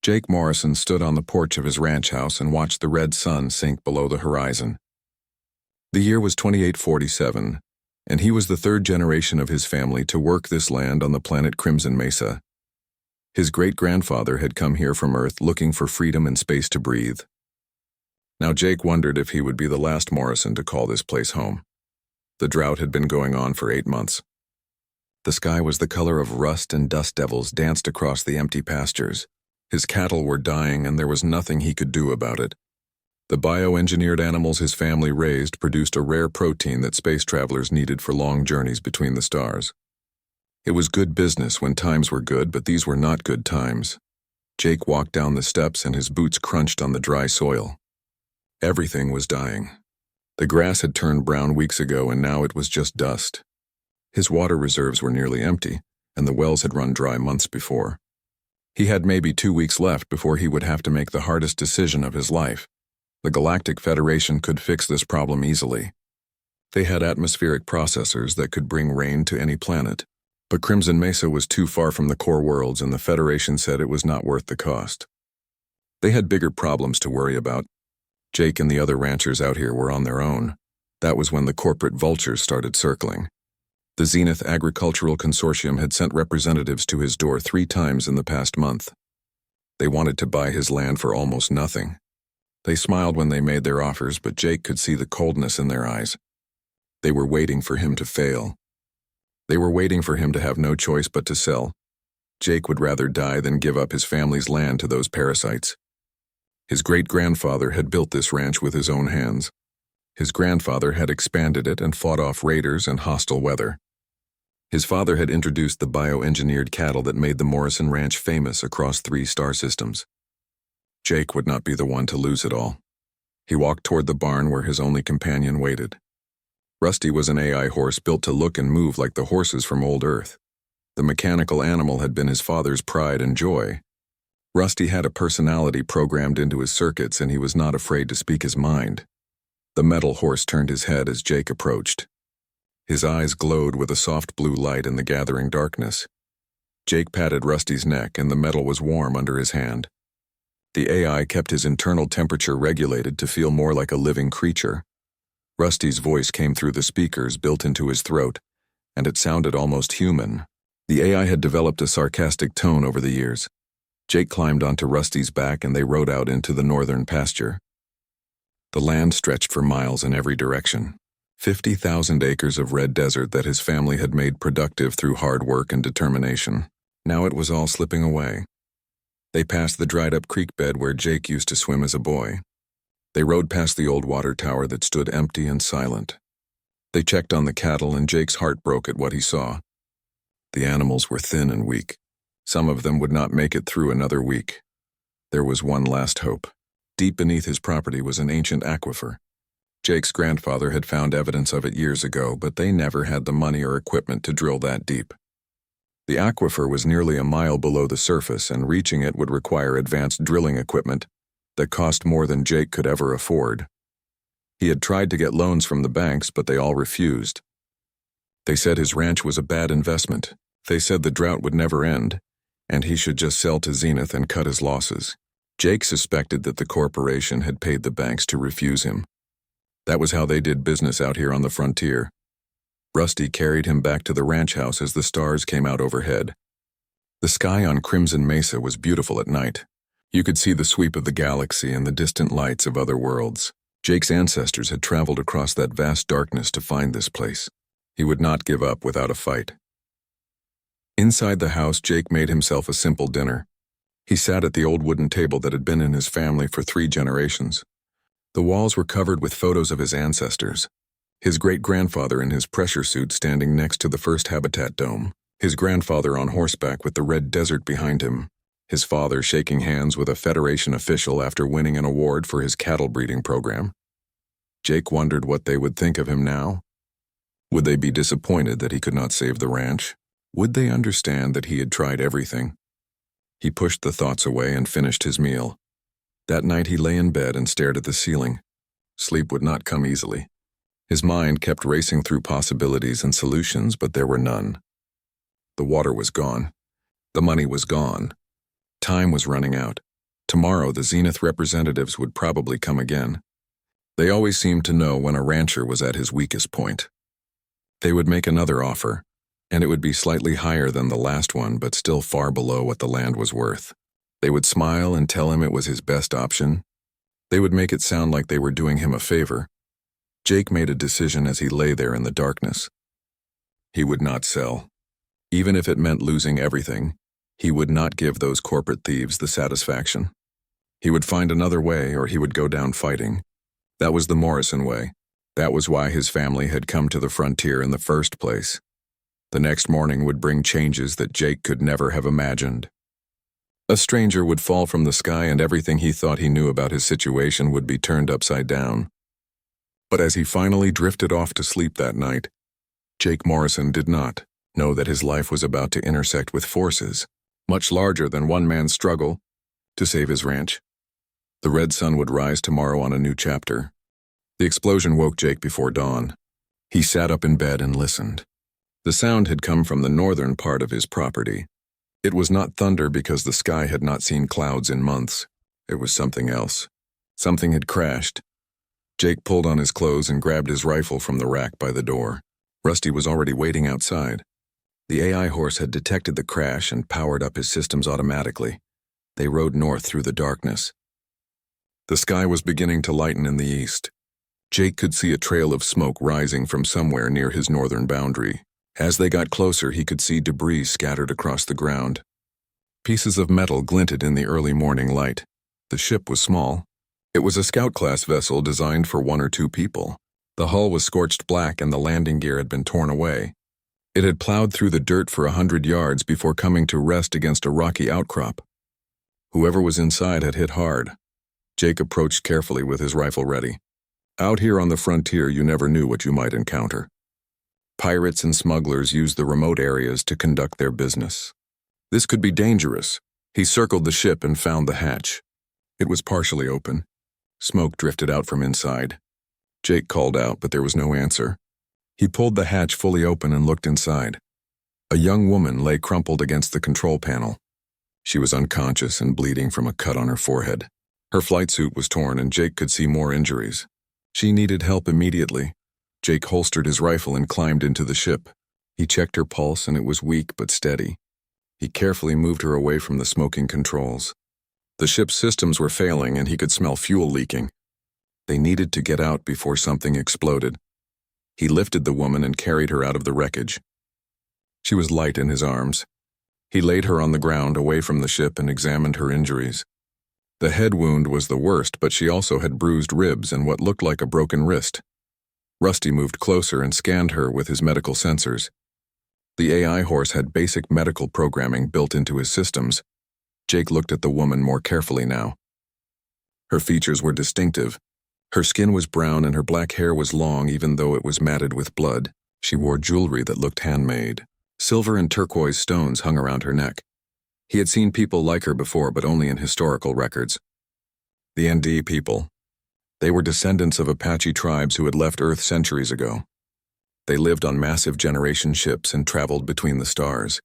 Jake Morrison stood on the porch of his ranch house and watched the red sun sink below the horizon. The year was 2847, and he was the third generation of his family to work this land on the planet Crimson Mesa. His great-grandfather had come here from Earth looking for freedom and space to breathe. Now Jake wondered if he would be the last Morrison to call this place home. The drought had been going on for 8 months. The sky was the color of rust, and dust devils danced across the empty pastures. His cattle were dying, and there was nothing he could do about it. The bioengineered animals his family raised produced a rare protein that space travelers needed for long journeys between the stars. It was good business when times were good, but these were not good times. Jake walked down the steps and his boots crunched on the dry soil. Everything was dying. The grass had turned brown weeks ago, and now it was just dust. His water reserves were nearly empty, and the wells had run dry months before. He had maybe 2 weeks left before he would have to make the hardest decision of his life. The Galactic Federation could fix this problem easily. They had atmospheric processors that could bring rain to any planet. But Crimson Mesa was too far from the core worlds, and the Federation said it was not worth the cost. They had bigger problems to worry about. Jake and the other ranchers out here were on their own. That was when the corporate vultures started circling. The Zenith Agricultural Consortium had sent representatives to his door 3 times in the past month. They wanted to buy his land for almost nothing. They smiled when they made their offers, but Jake could see the coldness in their eyes. They were waiting for him to fail. They were waiting for him to have no choice but to sell. Jake would rather die than give up his family's land to those parasites. His great-grandfather had built this ranch with his own hands. His grandfather had expanded it and fought off raiders and hostile weather. His father had introduced the bioengineered cattle that made the Morrison Ranch famous across 3 star systems. Jake would not be the one to lose it all. He walked toward the barn where his only companion waited. Rusty was an AI horse built to look and move like the horses from old Earth. The mechanical animal had been his father's pride and joy. Rusty had a personality programmed into his circuits, and he was not afraid to speak his mind. The metal horse turned his head as Jake approached. His eyes glowed with a soft blue light in the gathering darkness. Jake patted Rusty's neck, and the metal was warm under his hand. The AI kept his internal temperature regulated to feel more like a living creature. Rusty's voice came through the speakers built into his throat, and it sounded almost human. The AI had developed a sarcastic tone over the years. Jake climbed onto Rusty's back, and they rode out into the northern pasture. The land stretched for miles in every direction. 50,000 acres of red desert that his family had made productive through hard work and determination. Now it was all slipping away. They passed the dried-up creek bed where Jake used to swim as a boy. They rode past the old water tower that stood empty and silent. They checked on the cattle, and Jake's heart broke at what he saw. The animals were thin and weak. Some of them would not make it through another week. There was one last hope. Deep beneath his property was an ancient aquifer. Jake's grandfather had found evidence of it years ago, but they never had the money or equipment to drill that deep. The aquifer was nearly a mile below the surface, and reaching it would require advanced drilling equipment that cost more than Jake could ever afford. He had tried to get loans from the banks, but they all refused. They said his ranch was a bad investment. They said the drought would never end, and he should just sell to Zenith and cut his losses. Jake suspected that the corporation had paid the banks to refuse him. That was how they did business out here on the frontier. Rusty carried him back to the ranch house as the stars came out overhead. The sky on Crimson Mesa was beautiful at night. You could see the sweep of the galaxy and the distant lights of other worlds. Jake's ancestors had traveled across that vast darkness to find this place. He would not give up without a fight. Inside the house, Jake made himself a simple dinner. He sat at the old wooden table that had been in his family for 3 generations. The walls were covered with photos of his ancestors. His great-grandfather in his pressure suit standing next to the first habitat dome. His grandfather on horseback with the red desert behind him. His father shaking hands with a Federation official after winning an award for his cattle breeding program. Jake wondered what they would think of him now. Would they be disappointed that he could not save the ranch? Would they understand that he had tried everything? He pushed the thoughts away and finished his meal. That night he lay in bed and stared at the ceiling. Sleep would not come easily. His mind kept racing through possibilities and solutions, but there were none. The water was gone. The money was gone. Time was running out. Tomorrow, the Zenith representatives would probably come again. They always seemed to know when a rancher was at his weakest point. They would make another offer, and it would be slightly higher than the last one, but still far below what the land was worth. They would smile and tell him it was his best option. They would make it sound like they were doing him a favor. Jake made a decision as he lay there in the darkness. He would not sell. Even if it meant losing everything, he would not give those corporate thieves the satisfaction. He would find another way, or he would go down fighting. That was the Morrison way. That was why his family had come to the frontier in the first place. The next morning would bring changes that Jake could never have imagined. A stranger would fall from the sky and everything he thought he knew about his situation would be turned upside down. But as he finally drifted off to sleep that night, Jake Morrison did not know that his life was about to intersect with forces much larger than one man's struggle to save his ranch. The red sun would rise tomorrow on a new chapter. The explosion woke Jake before dawn. He sat up in bed and listened. The sound had come from the northern part of his property. It was not thunder because the sky had not seen clouds in months. It was something else. Something had crashed. Jake pulled on his clothes and grabbed his rifle from the rack by the door. Rusty was already waiting outside. The AI horse had detected the crash and powered up his systems automatically. They rode north through the darkness. The sky was beginning to lighten in the east. Jake could see a trail of smoke rising from somewhere near his northern boundary. As they got closer, he could see debris scattered across the ground. Pieces of metal glinted in the early morning light. The ship was small. It was a scout-class vessel designed for 1 or 2 people. The hull was scorched black and the landing gear had been torn away. It had plowed through the dirt for 100 yards before coming to rest against a rocky outcrop. Whoever was inside had hit hard. Jake approached carefully with his rifle ready. Out here on the frontier, you never knew what you might encounter. Pirates and smugglers used the remote areas to conduct their business. This could be dangerous. He circled the ship and found the hatch. It was partially open. Smoke drifted out from inside. Jake called out, but there was no answer. He pulled the hatch fully open and looked inside. A young woman lay crumpled against the control panel. She was unconscious and bleeding from a cut on her forehead. Her flight suit was torn and Jake could see more injuries. She needed help immediately. Jake holstered his rifle and climbed into the ship. He checked her pulse and it was weak but steady. He carefully moved her away from the smoking controls. The ship's systems were failing and he could smell fuel leaking. They needed to get out before something exploded. He lifted the woman and carried her out of the wreckage. She was light in his arms. He laid her on the ground away from the ship and examined her injuries. The head wound was the worst, but she also had bruised ribs and what looked like a broken wrist. Rusty moved closer and scanned her with his medical sensors. The AI horse had basic medical programming built into his systems. Jake looked at the woman more carefully now. Her features were distinctive. Her skin was brown and her black hair was long even though it was matted with blood. She wore jewelry that looked handmade. Silver and turquoise stones hung around her neck. He had seen people like her before, but only in historical records. The ND people. They were descendants of Apache tribes who had left Earth centuries ago. They lived on massive generation ships and traveled between the stars.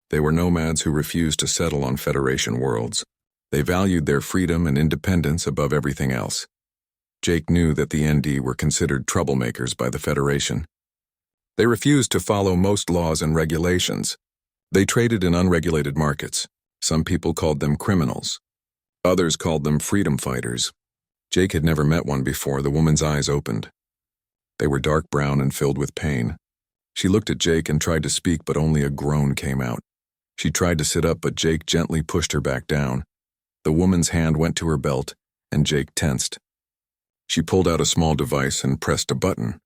They were nomads who refused to settle on Federation worlds. They valued their freedom and independence above everything else. Jake knew that the ND were considered troublemakers by the Federation. They refused to follow most laws and regulations. They traded in unregulated markets. Some people called them criminals. Others called them freedom fighters. Jake had never met one before. The woman's eyes opened. They were dark brown and filled with pain. She looked at Jake and tried to speak, but only a groan came out. She tried to sit up, but Jake gently pushed her back down. The woman's hand went to her belt, and Jake tensed. She pulled out a small device and pressed a button.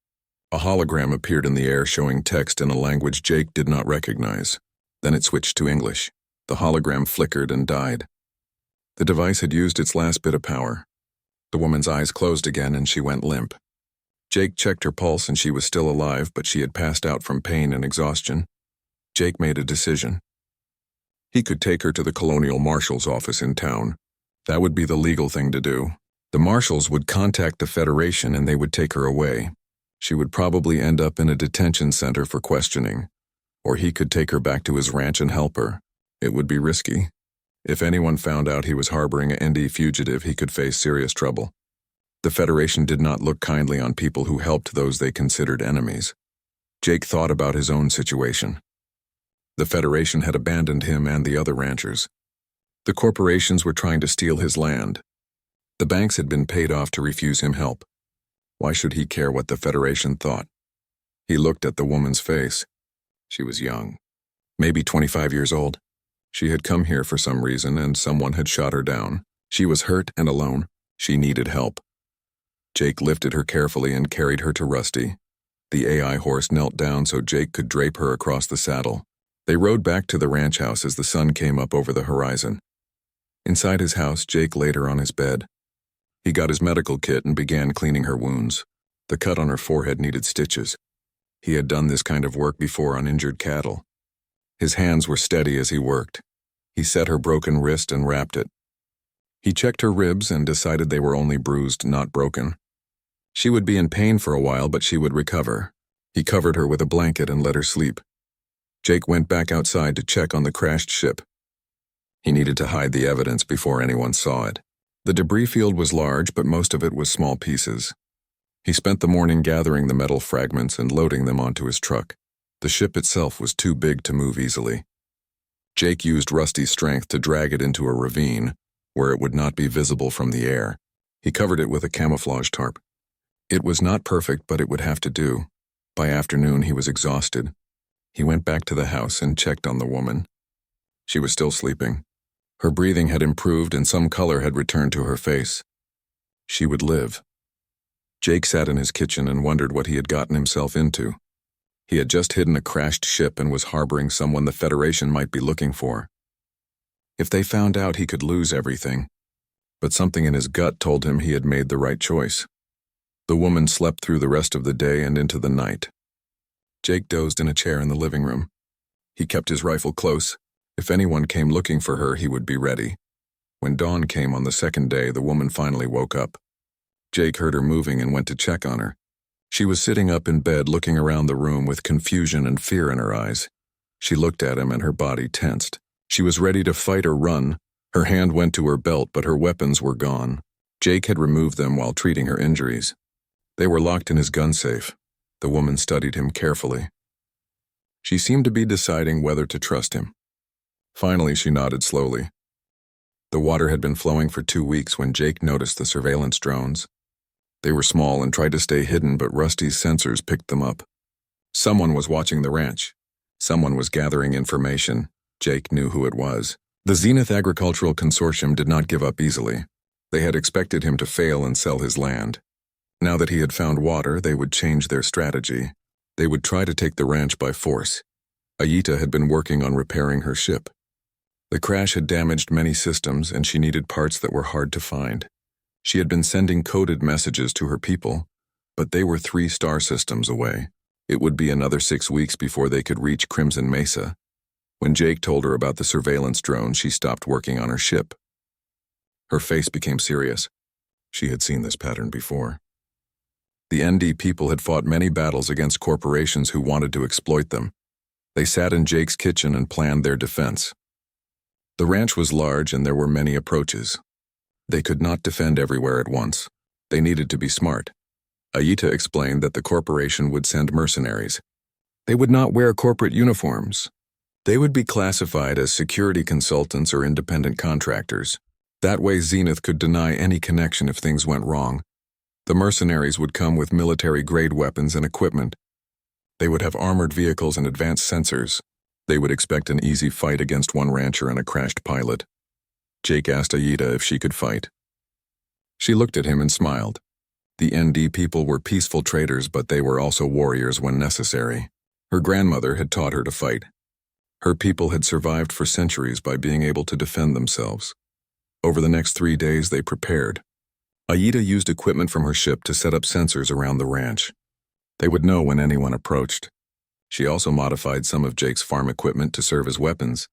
A hologram appeared in the air showing text in a language Jake did not recognize. Then it switched to English. The hologram flickered and died. The device had used its last bit of power. The woman's eyes closed again and she went limp. Jake checked her pulse and she was still alive, but she had passed out from pain and exhaustion. Jake made a decision. He could take her to the Colonial Marshal's office in town. That would be the legal thing to do. The Marshals would contact the Federation and they would take her away. She would probably end up in a detention center for questioning. Or he could take her back to his ranch and help her. It would be risky. If anyone found out he was harboring an ND fugitive, he could face serious trouble. The Federation did not look kindly on people who helped those they considered enemies. Jake thought about his own situation. The Federation had abandoned him and the other ranchers. The corporations were trying to steal his land. The banks had been paid off to refuse him help. Why should he care what the Federation thought? He looked at the woman's face. She was young, maybe 25 years old. She had come here for some reason and someone had shot her down. She was hurt and alone. She needed help. Jake lifted her carefully and carried her to Rusty. The AI horse knelt down so Jake could drape her across the saddle. They rode back to the ranch house as the sun came up over the horizon. Inside his house, Jake laid her on his bed. He got his medical kit and began cleaning her wounds. The cut on her forehead needed stitches. He had done this kind of work before on injured cattle. His hands were steady as he worked. He set her broken wrist and wrapped it. He checked her ribs and decided they were only bruised, not broken. She would be in pain for a while, but she would recover. He covered her with a blanket and let her sleep. Jake went back outside to check on the crashed ship. He needed to hide the evidence before anyone saw it. The debris field was large, but most of it was small pieces. He spent the morning gathering the metal fragments and loading them onto his truck. The ship itself was too big to move easily. Jake used Rusty's strength to drag it into a ravine, where it would not be visible from the air. He covered it with a camouflage tarp. It was not perfect, but it would have to do. By afternoon, he was exhausted. He went back to the house and checked on the woman. She was still sleeping. Her breathing had improved and some color had returned to her face. She would live. Jake sat in his kitchen and wondered what he had gotten himself into. He had just hidden a crashed ship and was harboring someone the Federation might be looking for. If they found out, he could lose everything. But something in his gut told him he had made the right choice. The woman slept through the rest of the day and into the night. Jake dozed in a chair in the living room. He kept his rifle close. If anyone came looking for her, he would be ready. When dawn came on the second day, the woman finally woke up. Jake heard her moving and went to check on her. She was sitting up in bed looking around the room with confusion and fear in her eyes. She looked at him and her body tensed. She was ready to fight or run. Her hand went to her belt, but her weapons were gone. Jake had removed them while treating her injuries. They were locked in his gun safe. The woman studied him carefully. She seemed to be deciding whether to trust him. Finally, she nodded slowly. The water had been flowing for 2 weeks when Jake noticed the surveillance drones. They were small and tried to stay hidden, but Rusty's sensors picked them up. Someone was watching the ranch. Someone was gathering information. Jake knew who it was. The Zenith Agricultural Consortium did not give up easily. They had expected him to fail and sell his land. Now that he had found water, they would change their strategy. They would try to take the ranch by force. Ayita had been working on repairing her ship. The crash had damaged many systems, and she needed parts that were hard to find. She had been sending coded messages to her people, but they were 3 star systems away. It would be another 6 weeks before they could reach Crimson Mesa. When Jake told her about the surveillance drone, she stopped working on her ship. Her face became serious. She had seen this pattern before. The ND people had fought many battles against corporations who wanted to exploit them. They sat in Jake's kitchen and planned their defense. The ranch was large and there were many approaches. They could not defend everywhere at once. They needed to be smart. Ayita explained that the corporation would send mercenaries. They would not wear corporate uniforms. They would be classified as security consultants or independent contractors. That way Zenith could deny any connection if things went wrong. The mercenaries would come with military-grade weapons and equipment. They would have armored vehicles and advanced sensors. They would expect an easy fight against one rancher and a crashed pilot. Jake asked Ayita if she could fight. She looked at him and smiled. The ND people were peaceful traders, but they were also warriors when necessary. Her grandmother had taught her to fight. Her people had survived for centuries by being able to defend themselves. Over the next 3 days, they prepared. Ayita used equipment from her ship to set up sensors around the ranch. They would know when anyone approached. She also modified some of Jake's farm equipment to serve as weapons.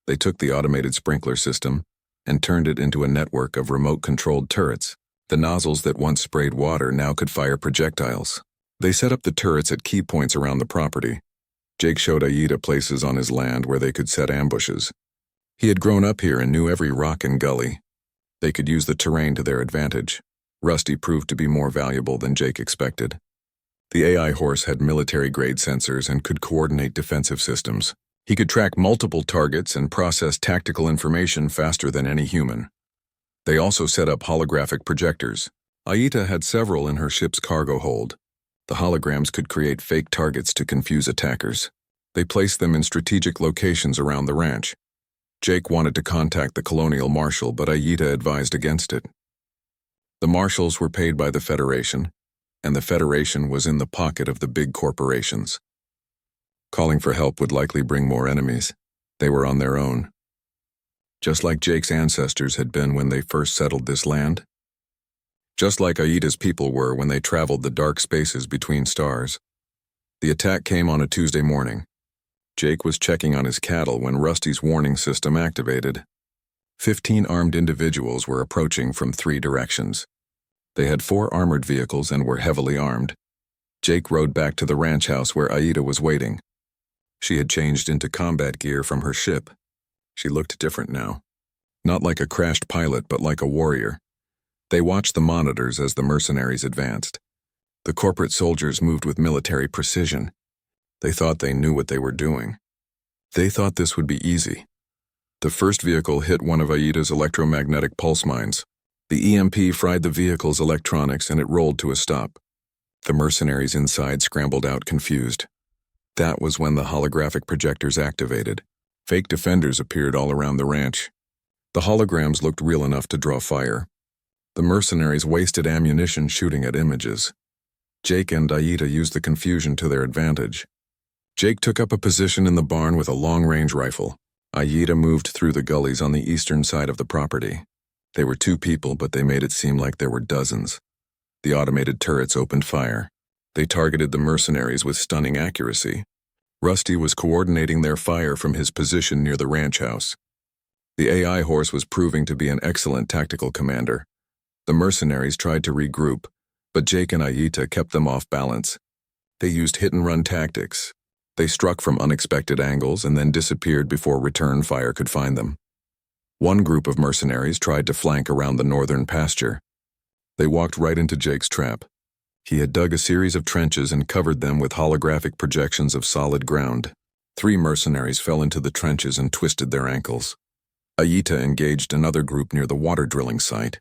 They took the automated sprinkler system and turned it into a network of remote-controlled turrets. The nozzles that once sprayed water now could fire projectiles. They set up the turrets at key points around the property. Jake showed Ayita places on his land where they could set ambushes. He had grown up here and knew every rock and gully. They could use the terrain to their advantage. Rusty proved to be more valuable than Jake expected. The AI horse had military-grade sensors and could coordinate defensive systems. He could track multiple targets and process tactical information faster than any human. They also set up holographic projectors. Aita had several in her ship's cargo hold. The holograms could create fake targets to confuse attackers. They placed them in strategic locations around the ranch. Jake wanted to contact the colonial marshal, but Aita advised against it. The marshals were paid by the Federation, and the Federation was in the pocket of the big corporations. Calling for help would likely bring more enemies. They were on their own. Just like Jake's ancestors had been when they first settled this land. Just like Aita's people were when they traveled the dark spaces between stars. The attack came on a Tuesday morning. Jake was checking on his cattle when Rusty's warning system activated. 15 armed individuals were approaching from 3 directions. They had 4 armored vehicles and were heavily armed. Jake rode back to the ranch house where Aita was waiting. She had changed into combat gear from her ship. She looked different now. Not like a crashed pilot, but like a warrior. They watched the monitors as the mercenaries advanced. The corporate soldiers moved with military precision. They thought they knew what they were doing. They thought this would be easy. The first vehicle hit one of Aita's electromagnetic pulse mines. The EMP fried the vehicle's electronics and it rolled to a stop. The mercenaries inside scrambled out confused. That was when the holographic projectors activated. Fake defenders appeared all around the ranch. The holograms looked real enough to draw fire. The mercenaries wasted ammunition shooting at images. Jake and Aita used the confusion to their advantage. Jake took up a position in the barn with a long-range rifle. Aita moved through the gullies on the eastern side of the property. They were 2 people, but they made it seem like there were dozens. The automated turrets opened fire. They targeted the mercenaries with stunning accuracy. Rusty was coordinating their fire from his position near the ranch house. The AI horse was proving to be an excellent tactical commander. The mercenaries tried to regroup, but Jake and Aita kept them off balance. They used hit-and-run tactics. They struck from unexpected angles and then disappeared before return fire could find them. One group of mercenaries tried to flank around the northern pasture. They walked right into Jake's trap. He had dug a series of trenches and covered them with holographic projections of solid ground. 3 mercenaries fell into the trenches and twisted their ankles. Aita engaged another group near the water drilling site.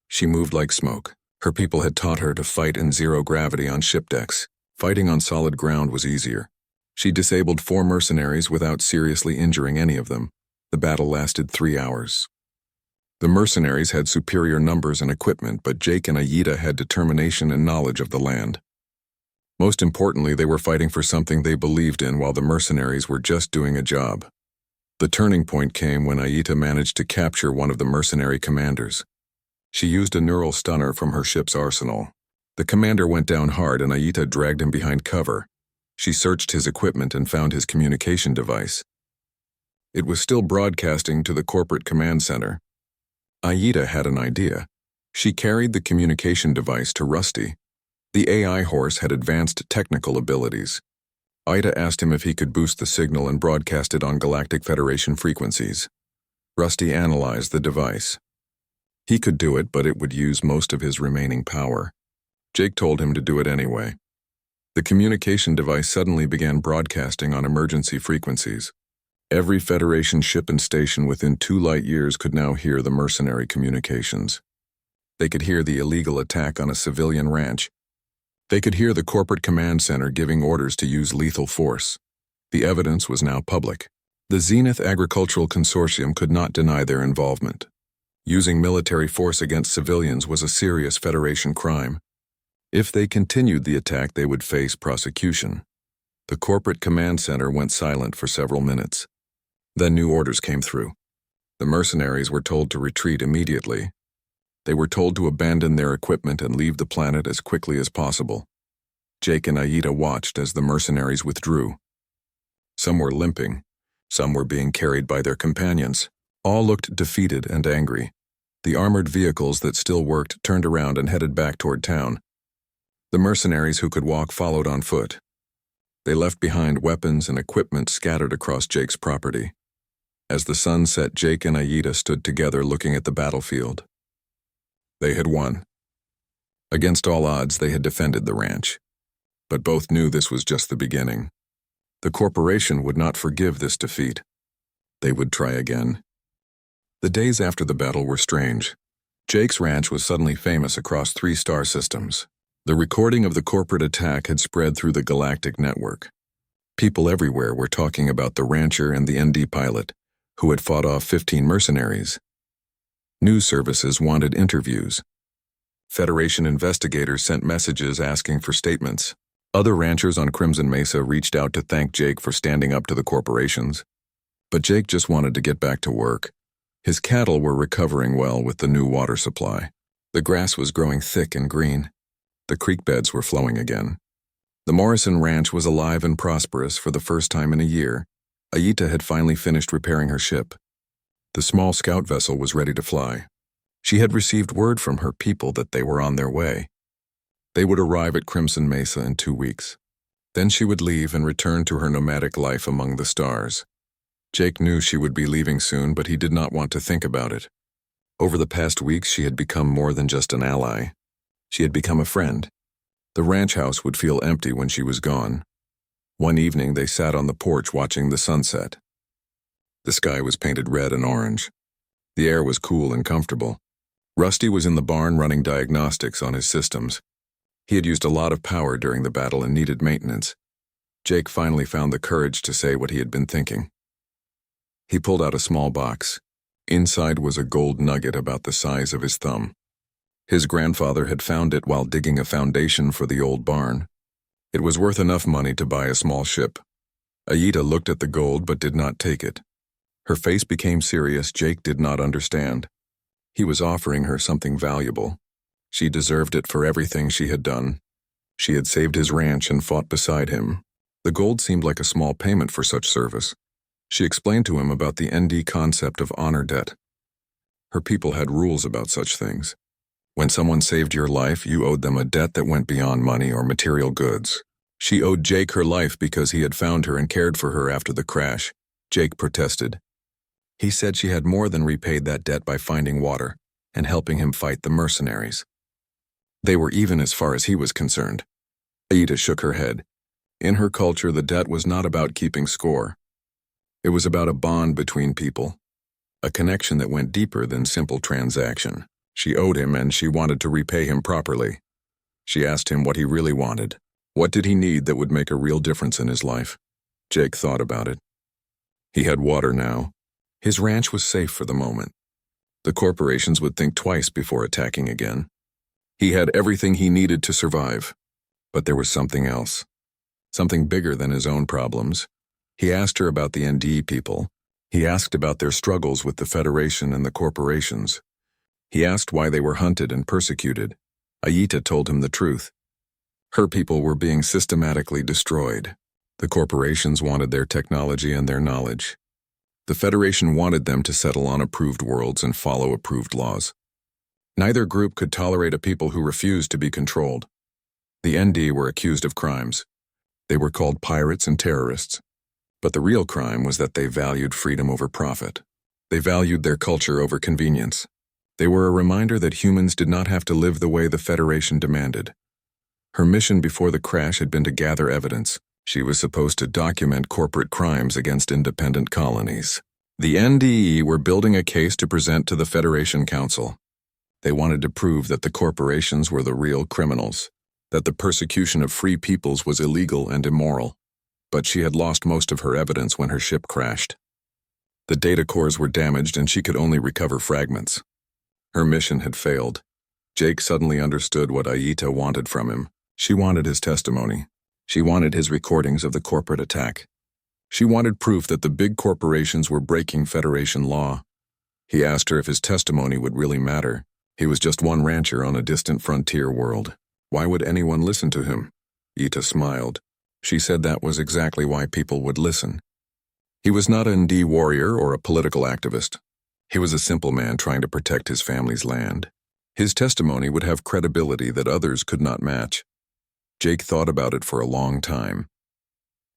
She moved like smoke. Her people had taught her to fight in zero gravity on ship decks. Fighting on solid ground was easier. She disabled 4 mercenaries without seriously injuring any of them. The battle lasted 3 hours. The mercenaries had superior numbers and equipment, but Jake and Aita had determination and knowledge of the land. Most importantly, they were fighting for something they believed in while the mercenaries were just doing a job. The turning point came when Aita managed to capture one of the mercenary commanders. She used a neural stunner from her ship's arsenal. The commander went down hard and Aita dragged him behind cover. She searched his equipment and found his communication device. It was still broadcasting to the corporate command center. Aita had an idea. She carried the communication device to Rusty. The AI horse had advanced technical abilities. Aita asked him if he could boost the signal and broadcast it on Galactic Federation frequencies. Rusty analyzed the device. He could do it, but it would use most of his remaining power. Jake told him to do it anyway. The communication device suddenly began broadcasting on emergency frequencies. Every Federation ship and station within 2 light years could now hear the mercenary communications. They could hear the illegal attack on a civilian ranch. They could hear the corporate command center giving orders to use lethal force. The evidence was now public. The Zenith Agricultural Consortium could not deny their involvement. Using military force against civilians was a serious Federation crime. If they continued the attack, they would face prosecution. The corporate command center went silent for several minutes. Then new orders came through. The mercenaries were told to retreat immediately. They were told to abandon their equipment and leave the planet as quickly as possible. Jake and Aita watched as the mercenaries withdrew. Some were limping. Some were being carried by their companions. All looked defeated and angry. The armored vehicles that still worked turned around and headed back toward town. The mercenaries who could walk followed on foot. They left behind weapons and equipment scattered across Jake's property. As the sun set, Jake and Aida stood together looking at the battlefield. They had won. Against all odds, they had defended the ranch. But both knew this was just the beginning. The corporation would not forgive this defeat. They would try again. The days after the battle were strange. Jake's ranch was suddenly famous across 3 star systems. The recording of the corporate attack had spread through the galactic network. People everywhere were talking about the rancher and the ND pilot, who had fought off 15 mercenaries. News services wanted interviews. Federation investigators sent messages asking for statements. Other ranchers on Crimson Mesa reached out to thank Jake for standing up to the corporations. But Jake just wanted to get back to work. His cattle were recovering well with the new water supply. The grass was growing thick and green. The creek beds were flowing again. The Morrison Ranch was alive and prosperous for the first time in a year. Aida had finally finished repairing her ship. The small scout vessel was ready to fly. She had received word from her people that they were on their way. They would arrive at Crimson Mesa in 2 weeks. Then she would leave and return to her nomadic life among the stars. Jake knew she would be leaving soon, but he did not want to think about it. Over the past weeks, she had become more than just an ally. She had become a friend. The ranch house would feel empty when she was gone. One evening, they sat on the porch watching the sunset. The sky was painted red and orange. The air was cool and comfortable. Rusty was in the barn running diagnostics on his systems. He had used a lot of power during the battle and needed maintenance. Jake finally found the courage to say what he had been thinking. He pulled out a small box. Inside was a gold nugget about the size of his thumb. His grandfather had found it while digging a foundation for the old barn. It was worth enough money to buy a small ship. Aida looked at the gold but did not take it. Her face became serious. Jake did not understand. He was offering her something valuable. She deserved it for everything she had done. She had saved his ranch and fought beside him. The gold seemed like a small payment for such service. She explained to him about the ND concept of honor debt. Her people had rules about such things. When someone saved your life, you owed them a debt that went beyond money or material goods. She owed Jake her life because he had found her and cared for her after the crash. Jake protested. He said she had more than repaid that debt by finding water and helping him fight the mercenaries. They were even as far as he was concerned. Aida shook her head. In her culture, the debt was not about keeping score. It was about a bond between people, a connection that went deeper than simple transaction. She owed him and she wanted to repay him properly. She asked him what he really wanted. What did he need that would make a real difference in his life? Jake thought about it. He had water now. His ranch was safe for the moment. The corporations would think twice before attacking again. He had everything he needed to survive. But there was something else. Something bigger than his own problems. He asked her about the ND people. He asked about their struggles with the Federation and the corporations. He asked why they were hunted and persecuted. Aida told him the truth. Her people were being systematically destroyed. The corporations wanted their technology and their knowledge. The Federation wanted them to settle on approved worlds and follow approved laws. Neither group could tolerate a people who refused to be controlled. The ND were accused of crimes. They were called pirates and terrorists. But the real crime was that they valued freedom over profit. They valued their culture over convenience. They were a reminder that humans did not have to live the way the Federation demanded. Her mission before the crash had been to gather evidence. She was supposed to document corporate crimes against independent colonies. The NDE were building a case to present to the Federation Council. They wanted to prove that the corporations were the real criminals, that the persecution of free peoples was illegal and immoral. But she had lost most of her evidence when her ship crashed. The data cores were damaged and she could only recover fragments. Her mission had failed. Jake suddenly understood what Aida wanted from him. She wanted his testimony. She wanted his recordings of the corporate attack. She wanted proof that the big corporations were breaking Federation law. He asked her if his testimony would really matter. He was just one rancher on a distant frontier world. Why would anyone listen to him? Aida smiled. She said that was exactly why people would listen. He was not an ND warrior or a political activist. He was a simple man trying to protect his family's land. His testimony would have credibility that others could not match. Jake thought about it for a long time.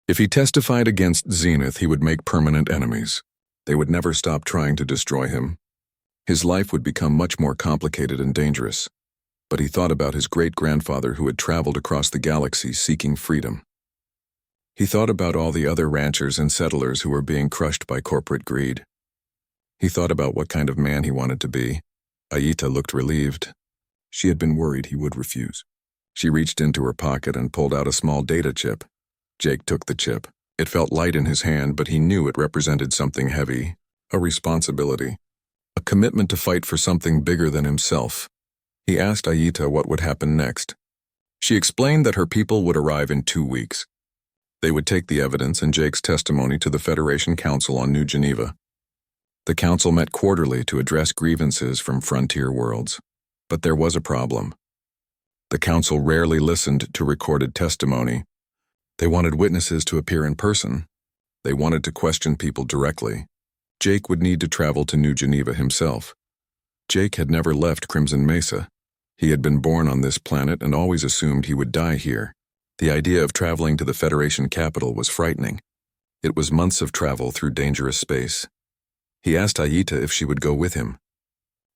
If he testified against Zenith, he would make permanent enemies. They would never stop trying to destroy him. His life would become much more complicated and dangerous. But he thought about his great-grandfather who had traveled across the galaxy seeking freedom. He thought about all the other ranchers and settlers who were being crushed by corporate greed. He thought about what kind of man he wanted to be. Aita looked relieved. She had been worried he would refuse. She reached into her pocket and pulled out a small data chip. Jake took the chip. It felt light in his hand, but he knew it represented something heavy, a responsibility, a commitment to fight for something bigger than himself. He asked Aita what would happen next. She explained that her people would arrive in 2 weeks. They would take the evidence and Jake's testimony to the Federation Council on New Geneva. The council met quarterly to address grievances from frontier worlds. But there was a problem. The council rarely listened to recorded testimony. They wanted witnesses to appear in person. They wanted to question people directly. Jake would need to travel to New Geneva himself. Jake had never left Crimson Mesa. He had been born on this planet and always assumed he would die here. The idea of traveling to the Federation capital was frightening. It was months of travel through dangerous space. He asked Aita if she would go with him.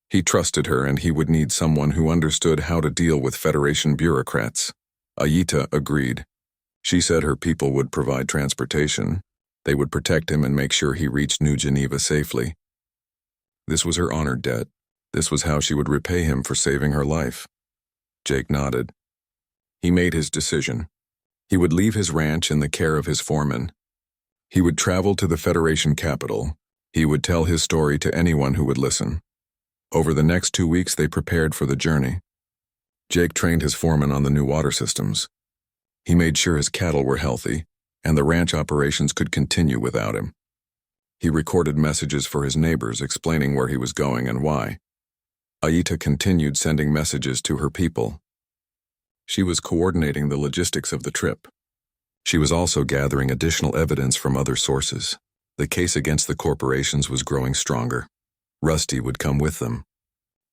He trusted her and he would need someone who understood how to deal with Federation bureaucrats. Aita agreed. She said her people would provide transportation. They would protect him and make sure he reached New Geneva safely. This was her honored debt. This was how she would repay him for saving her life. Jake nodded. He made his decision. He would leave his ranch in the care of his foreman. He would travel to the Federation capital. He would tell his story to anyone who would listen. Over the next 2 weeks, they prepared for the journey. Jake trained his foreman on the new water systems. He made sure his cattle were healthy, and the ranch operations could continue without him. He recorded messages for his neighbors explaining where he was going and why. Aita continued sending messages to her people. She was coordinating the logistics of the trip. She was also gathering additional evidence from other sources. The case against the corporations was growing stronger. Rusty would come with them.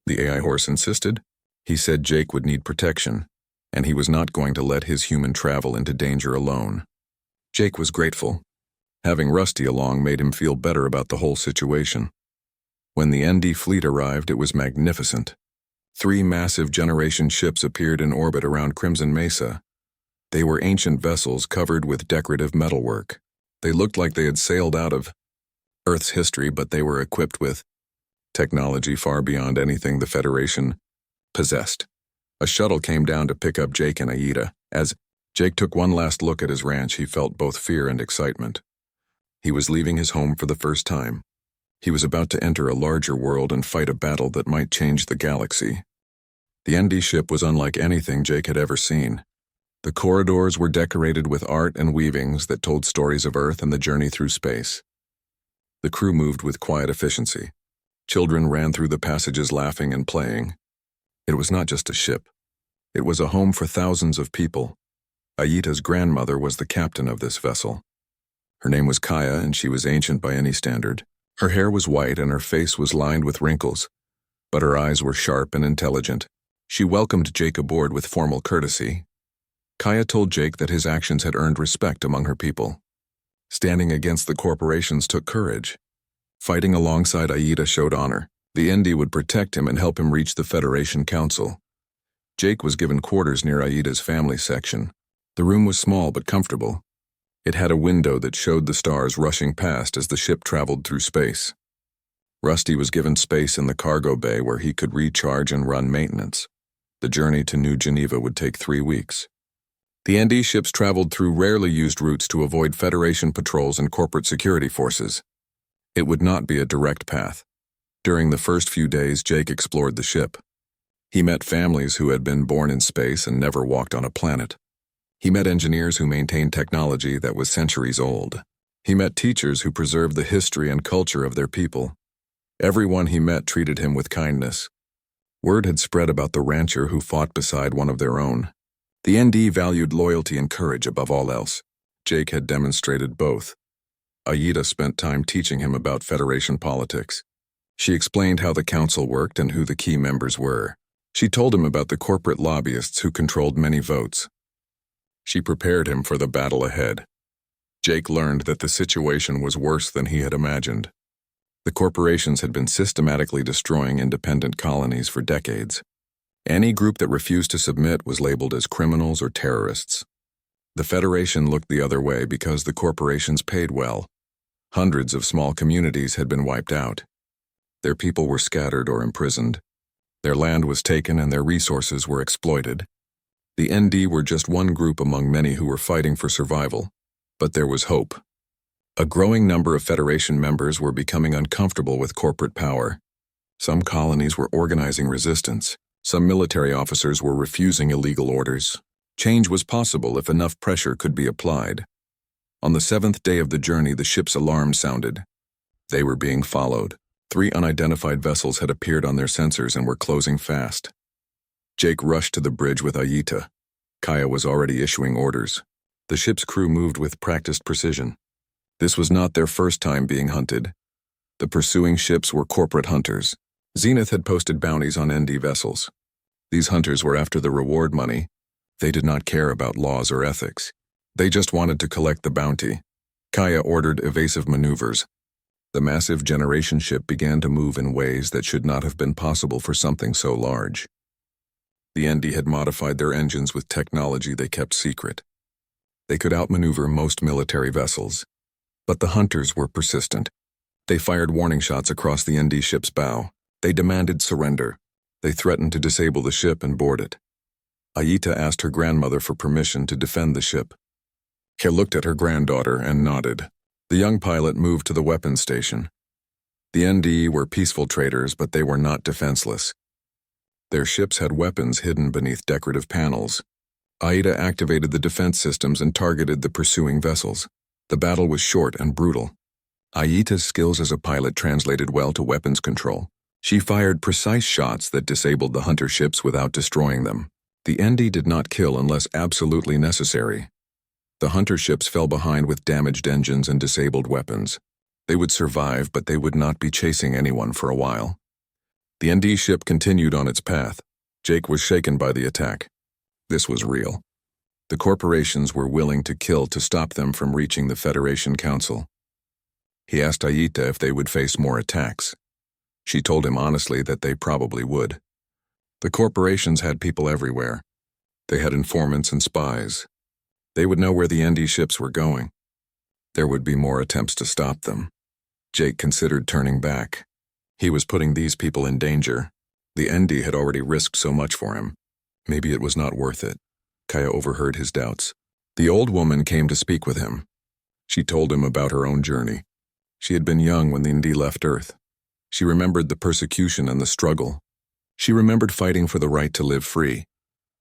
The AI horse insisted. He said Jake would need protection, and he was not going to let his human travel into danger alone. Jake was grateful. Having Rusty along made him feel better about the whole situation. When the ND fleet arrived, it was magnificent. 3 massive generation ships appeared in orbit around Crimson Mesa. They were ancient vessels covered with decorative metalwork. They looked like they had sailed out of Earth's history, but they were equipped with technology far beyond anything the Federation possessed. A shuttle came down to pick up Jake and Aita. As Jake took one last look at his ranch, he felt both fear and excitement. He was leaving his home for the first time. He was about to enter a larger world and fight a battle that might change the galaxy. The ND ship was unlike anything Jake had ever seen. The corridors were decorated with art and weavings that told stories of Earth and the journey through space. The crew moved with quiet efficiency. Children ran through the passages laughing and playing. It was not just a ship. It was a home for thousands of people. Aita's grandmother was the captain of this vessel. Her name was Kaya, and she was ancient by any standard. Her hair was white and her face was lined with wrinkles, but her eyes were sharp and intelligent. She welcomed Jake aboard with formal courtesy. Kaya told Jake that his actions had earned respect among her people. Standing against the corporations took courage. Fighting alongside Aita showed honor. The ND would protect him and help him reach the Federation Council. Jake was given quarters near Aita's family section. The room was small but comfortable. It had a window that showed the stars rushing past as the ship traveled through space. Rusty was given space in the cargo bay where he could recharge and run maintenance. The journey to New Geneva would take 3 weeks. The ND ships traveled through rarely used routes to avoid Federation patrols and corporate security forces. It would not be a direct path. During the first few days, Jake explored the ship. He met families who had been born in space and never walked on a planet. He met engineers who maintained technology that was centuries old. He met teachers who preserved the history and culture of their people. Everyone he met treated him with kindness. Word had spread about the rancher who fought beside one of their own. The ND valued loyalty and courage above all else. Jake had demonstrated both. Aita spent time teaching him about Federation politics. She explained how the council worked and who the key members were. She told him about the corporate lobbyists who controlled many votes. She prepared him for the battle ahead. Jake learned that the situation was worse than he had imagined. The corporations had been systematically destroying independent colonies for decades. Any group that refused to submit was labeled as criminals or terrorists. The Federation looked the other way because the corporations paid well. Hundreds of small communities had been wiped out. Their people were scattered or imprisoned. Their land was taken and their resources were exploited. The ND were just one group among many who were fighting for survival. But there was hope. A growing number of Federation members were becoming uncomfortable with corporate power. Some colonies were organizing resistance. Some military officers were refusing illegal orders. Change was possible if enough pressure could be applied. On the 7th day of the journey, the ship's alarm sounded. They were being followed. 3 unidentified vessels had appeared on their sensors and were closing fast. Jake rushed to the bridge with Aita. Kaya was already issuing orders. The ship's crew moved with practiced precision. This was not their first time being hunted. The pursuing ships were corporate hunters. Zenith had posted bounties on ND vessels. These hunters were after the reward money. They did not care about laws or ethics. They just wanted to collect the bounty. Kaya ordered evasive maneuvers. The massive generation ship began to move in ways that should not have been possible for something so large. The ND had modified their engines with technology they kept secret. They could outmaneuver most military vessels. But the hunters were persistent. They fired warning shots across the ND ship's bow. They demanded surrender. They threatened to disable the ship and board it. Aita asked her grandmother for permission to defend the ship. Kaya looked at her granddaughter and nodded. The young pilot moved to the weapons station. The ND were peaceful traders, but they were not defenseless. Their ships had weapons hidden beneath decorative panels. Aita activated the defense systems and targeted the pursuing vessels. The battle was short and brutal. Aita's skills as a pilot translated well to weapons control. She fired precise shots that disabled the hunter ships without destroying them. The ND did not kill unless absolutely necessary. The hunter ships fell behind with damaged engines and disabled weapons. They would survive, but they would not be chasing anyone for a while. The ND ship continued on its path. Jake was shaken by the attack. This was real. The corporations were willing to kill to stop them from reaching the Federation Council. He asked Aita if they would face more attacks. She told him honestly that they probably would. The corporations had people everywhere. They had informants and spies. They would know where the ND ships were going. There would be more attempts to stop them. Jake considered turning back. He was putting these people in danger. The ND had already risked so much for him. Maybe it was not worth it. Kaya overheard his doubts. The old woman came to speak with him. She told him about her own journey. She had been young when the ND left Earth. She remembered the persecution and the struggle. She remembered fighting for the right to live free.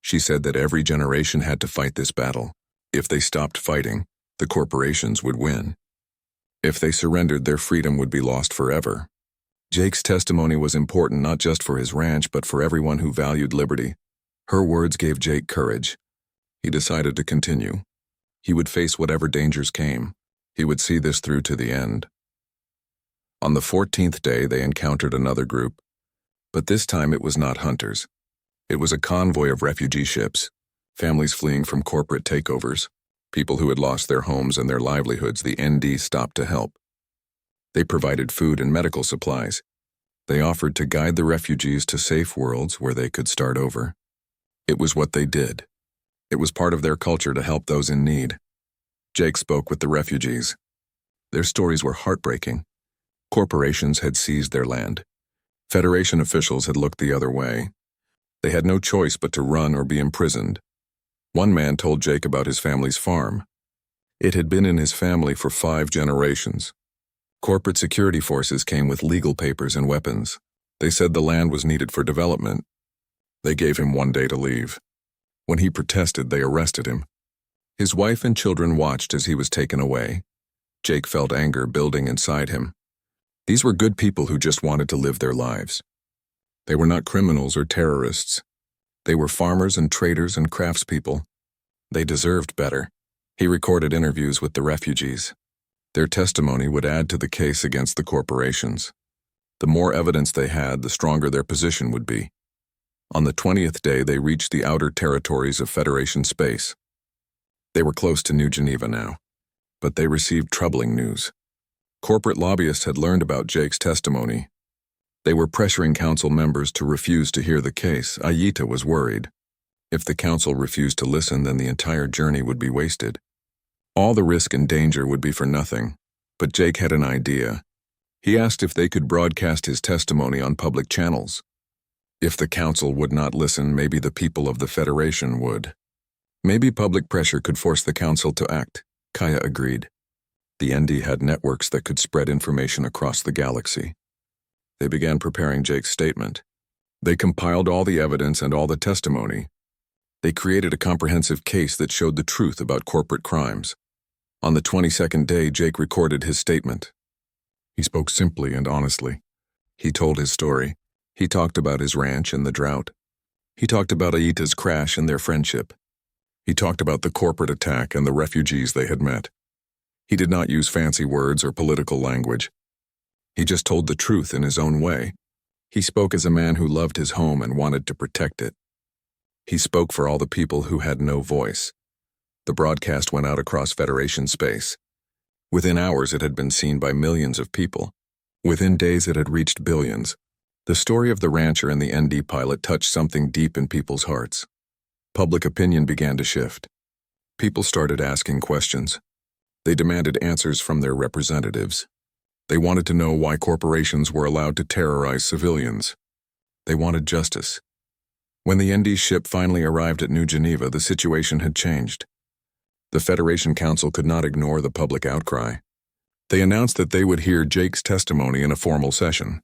She said that every generation had to fight this battle. If they stopped fighting, the corporations would win. If they surrendered, their freedom would be lost forever. Jake's testimony was important not just for his ranch, but for everyone who valued liberty. Her words gave Jake courage. He decided to continue. He would face whatever dangers came. He would see this through to the end. On the 14th day, they encountered another group. But this time it was not hunters. It was a convoy of refugee ships, families fleeing from corporate takeovers, people who had lost their homes and their livelihoods. The ND stopped to help. They provided food and medical supplies. They offered to guide the refugees to safe worlds where they could start over. It was what they did. It was part of their culture to help those in need. Jake spoke with the refugees. Their stories were heartbreaking. Corporations had seized their land. Federation officials had looked the other way. They had no choice but to run or be imprisoned. One man told Jake about his family's farm. It had been in his family for 5 generations. Corporate security forces came with legal papers and weapons. They said the land was needed for development. They gave him 1 day to leave. When he protested, they arrested him. His wife and children watched as he was taken away. Jake felt anger building inside him. These were good people who just wanted to live their lives. They were not criminals or terrorists. They were farmers and traders and craftspeople. They deserved better. He recorded interviews with the refugees. Their testimony would add to the case against the corporations. The more evidence they had, the stronger their position would be. On the 20th day, they reached the outer territories of Federation space. They were close to New Geneva now, but they received troubling news. Corporate lobbyists had learned about Jake's testimony. They were pressuring council members to refuse to hear the case. Aita was worried. If the council refused to listen, then the entire journey would be wasted. All the risk and danger would be for nothing. But Jake had an idea. He asked if they could broadcast his testimony on public channels. If the council would not listen, maybe the people of the Federation would. Maybe public pressure could force the council to act. Kaya agreed. The ND had networks that could spread information across the galaxy. They began preparing Jake's statement. They compiled all the evidence and all the testimony. They created a comprehensive case that showed the truth about corporate crimes. On the 22nd day, Jake recorded his statement. He spoke simply and honestly. He told his story. He talked about his ranch and the drought. He talked about Aita's crash and their friendship. He talked about the corporate attack and the refugees they had met. He did not use fancy words or political language. He just told the truth in his own way. He spoke as a man who loved his home and wanted to protect it. He spoke for all the people who had no voice. The broadcast went out across Federation space. Within hours, it had been seen by millions of people. Within days, it had reached billions. The story of the rancher and the ND pilot touched something deep in people's hearts. Public opinion began to shift. People started asking questions. They demanded answers from their representatives. They wanted to know why corporations were allowed to terrorize civilians. They wanted justice. When the ND ship finally arrived at New Geneva, the situation had changed. The Federation Council could not ignore the public outcry. They announced that they would hear Jake's testimony in a formal session.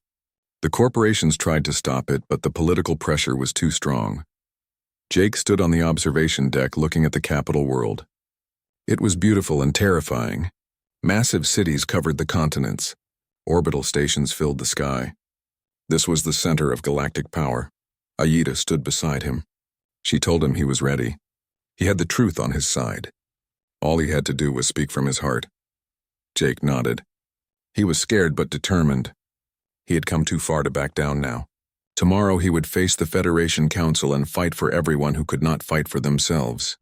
The corporations tried to stop it, but the political pressure was too strong. Jake stood on the observation deck looking at the capital world. It was beautiful and terrifying. Massive cities covered the continents. Orbital stations filled the sky. This was the center of galactic power. Aita stood beside him. She told him he was ready. He had the truth on his side. All he had to do was speak from his heart. Jake nodded. He was scared but determined. He had come too far to back down now. Tomorrow he would face the Federation Council and fight for everyone who could not fight for themselves.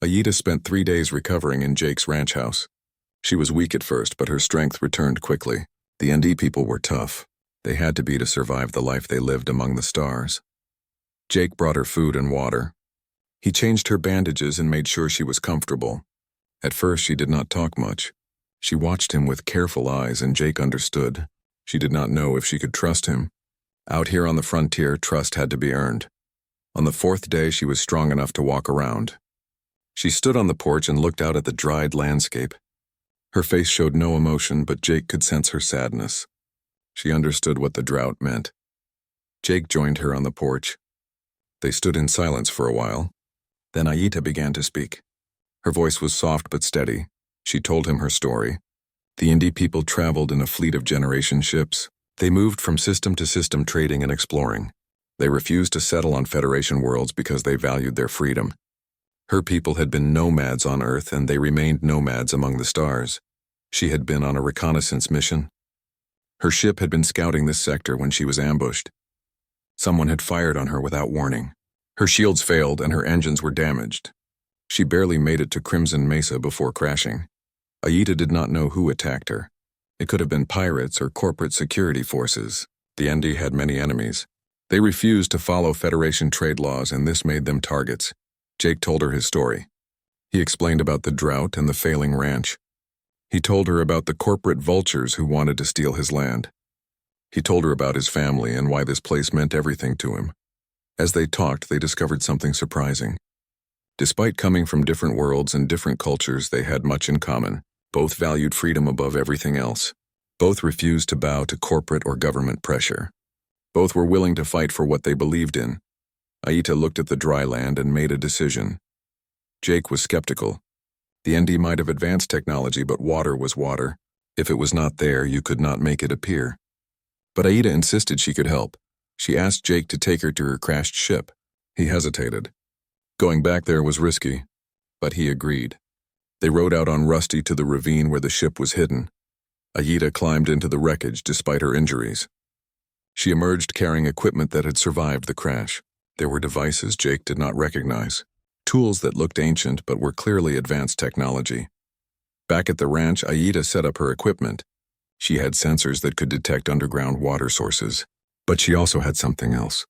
Aita spent 3 days recovering in Jake's ranch house. She was weak at first, but her strength returned quickly. The ND people were tough. They had to be to survive the life they lived among the stars. Jake brought her food and water. He changed her bandages and made sure she was comfortable. At first, she did not talk much. She watched him with careful eyes, and Jake understood. She did not know if she could trust him. Out here on the frontier, trust had to be earned. On the 4th day, she was strong enough to walk around. She stood on the porch and looked out at the dried landscape. Her face showed no emotion, but Jake could sense her sadness. She understood what the drought meant. Jake joined her on the porch. They stood in silence for a while. Then Aita began to speak. Her voice was soft but steady. She told him her story. The ND people traveled in a fleet of generation ships. They moved from system to system trading and exploring. They refused to settle on Federation worlds because they valued their freedom. Her people had been nomads on Earth, and they remained nomads among the stars. She had been on a reconnaissance mission. Her ship had been scouting this sector when she was ambushed. Someone had fired on her without warning. Her shields failed and her engines were damaged. She barely made it to Crimson Mesa before crashing. Aita did not know who attacked her. It could have been pirates or corporate security forces. The ND had many enemies. They refused to follow Federation trade laws, and this made them targets. Jake told her his story. He explained about the drought and the failing ranch. He told her about the corporate vultures who wanted to steal his land. He told her about his family and why this place meant everything to him. As they talked, they discovered something surprising. Despite coming from different worlds and different cultures, they had much in common. Both valued freedom above everything else. Both refused to bow to corporate or government pressure. Both were willing to fight for what they believed in. Aita looked at the dry land and made a decision. Jake was skeptical. The ND might have advanced technology, but water was water. If it was not there, you could not make it appear. But Aita insisted she could help. She asked Jake to take her to her crashed ship. He hesitated. Going back there was risky, but he agreed. They rode out on Rusty to the ravine where the ship was hidden. Aita climbed into the wreckage despite her injuries. She emerged carrying equipment that had survived the crash. There were devices Jake did not recognize. Tools that looked ancient but were clearly advanced technology. Back at the ranch, Aita set up her equipment. She had sensors that could detect underground water sources, but she also had something else.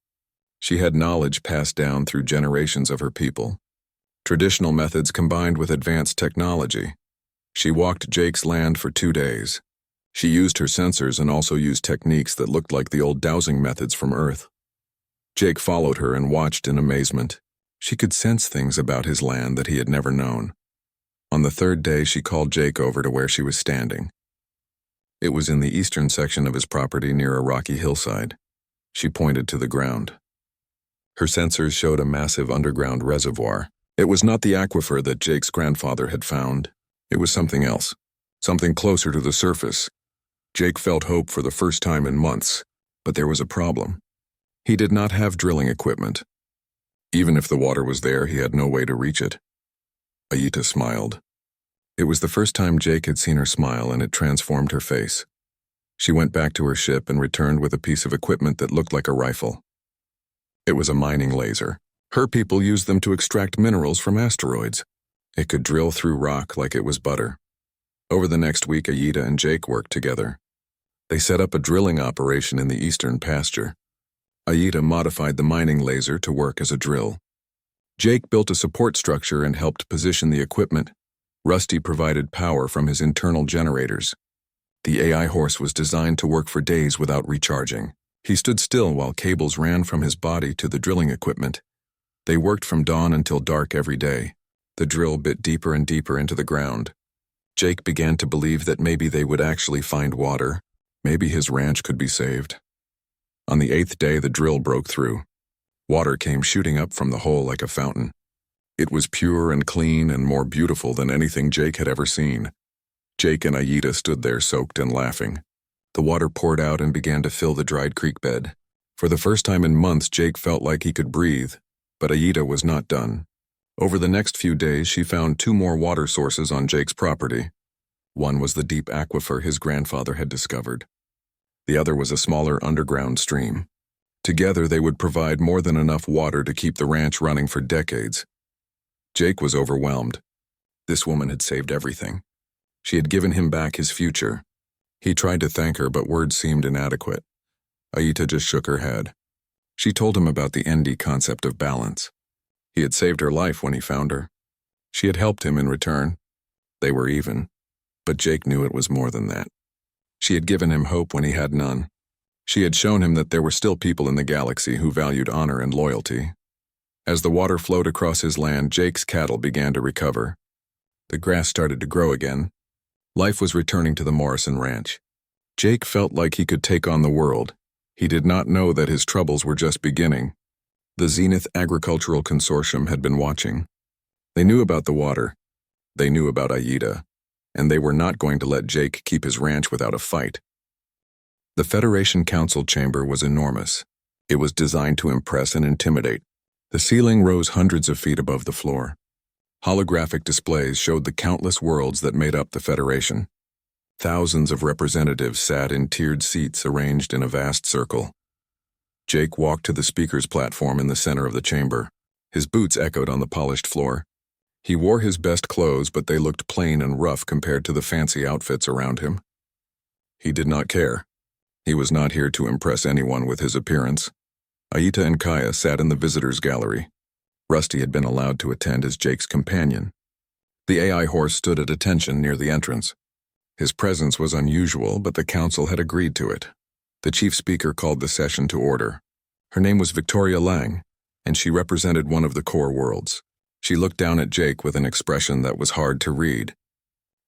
She had knowledge passed down through generations of her people. Traditional methods combined with advanced technology. She walked Jake's land for 2 days. She used her sensors and also used techniques that looked like the old dowsing methods from Earth. Jake followed her and watched in amazement. She could sense things about his land that he had never known. On the 3rd day, she called Jake over to where she was standing. It was in the eastern section of his property near a rocky hillside. She pointed to the ground. Her sensors showed a massive underground reservoir. It was not the aquifer that Jake's grandfather had found. It was something else, something closer to the surface. Jake felt hope for the first time in months, but there was a problem. He did not have drilling equipment. Even if the water was there, he had no way to reach it. Aita smiled. It was the first time Jake had seen her smile, and it transformed her face. She went back to her ship and returned with a piece of equipment that looked like a rifle. It was a mining laser. Her people used them to extract minerals from asteroids. It could drill through rock like it was butter. Over the next week, Aita and Jake worked together. They set up a drilling operation in the eastern pasture. Aita modified the mining laser to work as a drill. Jake built a support structure and helped position the equipment. Rusty provided power from his internal generators. The AI horse was designed to work for days without recharging. He stood still while cables ran from his body to the drilling equipment. They worked from dawn until dark every day. The drill bit deeper and deeper into the ground. Jake began to believe that maybe they would actually find water. Maybe his ranch could be saved. On the 8th day, the drill broke through. Water came shooting up from the hole like a fountain. It was pure and clean and more beautiful than anything Jake had ever seen. Jake and Aita stood there soaked and laughing. The water poured out and began to fill the dried creek bed. For the first time in months, Jake felt like he could breathe, but Aita was not done. Over the next few days, she found 2 more water sources on Jake's property. One was the deep aquifer his grandfather had discovered. The other was a smaller underground stream. Together, they would provide more than enough water to keep the ranch running for decades. Jake was overwhelmed. This woman had saved everything. She had given him back his future. He tried to thank her, but words seemed inadequate. Aita just shook her head. She told him about the ND concept of balance. He had saved her life when he found her. She had helped him in return. They were even. But Jake knew it was more than that. She had given him hope when he had none. She had shown him that there were still people in the galaxy who valued honor and loyalty. As the water flowed across his land, Jake's cattle began to recover. The grass started to grow again. Life was returning to the Morrison Ranch. Jake felt like he could take on the world. He did not know that his troubles were just beginning. The Zenith Agricultural Consortium had been watching. They knew about the water. They knew about Aita. And they were not going to let Jake keep his ranch without a fight. The Federation Council chamber was enormous. It was designed to impress and intimidate. The ceiling rose hundreds of feet above the floor. Holographic displays showed the countless worlds that made up the Federation. Thousands of representatives sat in tiered seats arranged in a vast circle. Jake walked to the speaker's platform in the center of the chamber. His boots echoed on the polished floor. He wore his best clothes, but they looked plain and rough compared to the fancy outfits around him. He did not care. He was not here to impress anyone with his appearance. Aita and Kaya sat in the visitors' gallery. Rusty had been allowed to attend as Jake's companion. The AI horse stood at attention near the entrance. His presence was unusual, but the council had agreed to it. The chief speaker called the session to order. Her name was Victoria Lang, and she represented one of the core worlds. She looked down at Jake with an expression that was hard to read.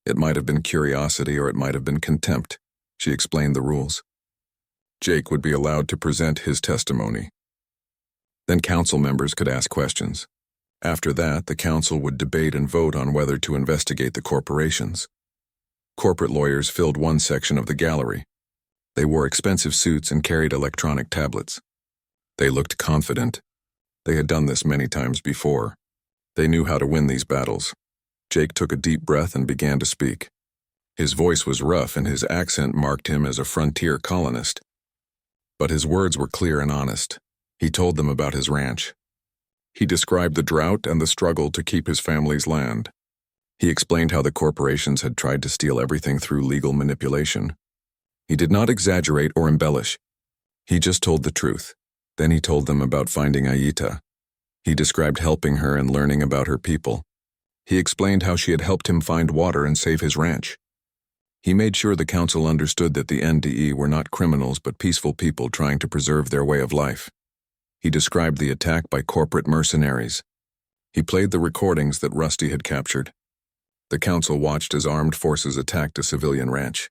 It might have been curiosity or it might have been contempt. She explained the rules. Jake would be allowed to present his testimony. Then council members could ask questions. After that, the council would debate and vote on whether to investigate the corporations. Corporate lawyers filled one section of the gallery. They wore expensive suits and carried electronic tablets. They looked confident. They had done this many times before. They knew how to win these battles. Jake took a deep breath and began to speak. His voice was rough and his accent marked him as a frontier colonist. But his words were clear and honest. He told them about his ranch. He described the drought and the struggle to keep his family's land. He explained how the corporations had tried to steal everything through legal manipulation. He did not exaggerate or embellish. He just told the truth. Then he told them about finding Aita. He described helping her and learning about her people. He explained how she had helped him find water and save his ranch. He made sure the council understood that the NDE were not criminals but peaceful people trying to preserve their way of life. He described the attack by corporate mercenaries. He played the recordings that Rusty had captured. The council watched as armed forces attacked a civilian ranch.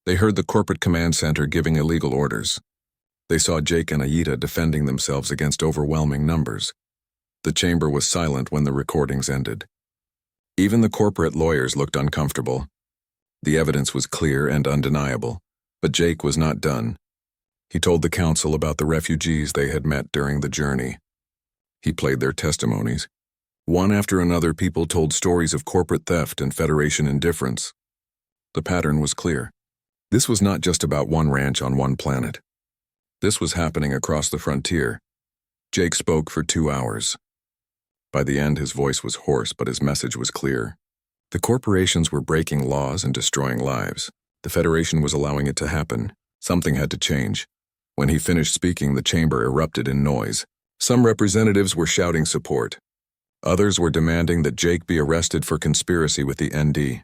They heard the corporate command center giving illegal orders. They saw Jake and Aita defending themselves against overwhelming numbers. The chamber was silent when the recordings ended. Even the corporate lawyers looked uncomfortable. The evidence was clear and undeniable, but Jake was not done. He told the council about the refugees they had met during the journey. He played their testimonies. One after another, people told stories of corporate theft and Federation indifference. The pattern was clear. This was not just about one ranch on one planet. This was happening across the frontier. Jake spoke for 2 hours. By the end, his voice was hoarse, but his message was clear. The corporations were breaking laws and destroying lives. The Federation was allowing it to happen. Something had to change. When he finished speaking, the chamber erupted in noise. Some representatives were shouting support. Others were demanding that Jake be arrested for conspiracy with the ND.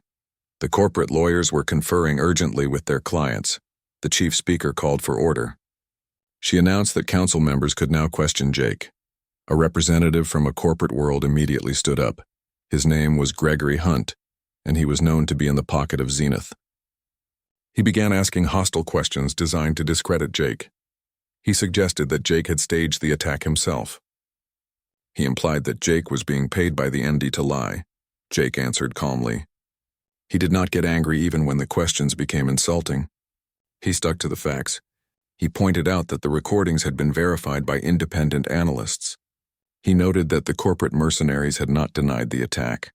The corporate lawyers were conferring urgently with their clients. The chief speaker called for order. She announced that council members could now question Jake. A representative from a corporate world immediately stood up. His name was Gregory Hunt, and he was known to be in the pocket of Zenith. He began asking hostile questions designed to discredit Jake. He suggested that Jake had staged the attack himself. He implied that Jake was being paid by the ND to lie. Jake answered calmly. He did not get angry even when the questions became insulting. He stuck to the facts. He pointed out that the recordings had been verified by independent analysts. He noted that the corporate mercenaries had not denied the attack.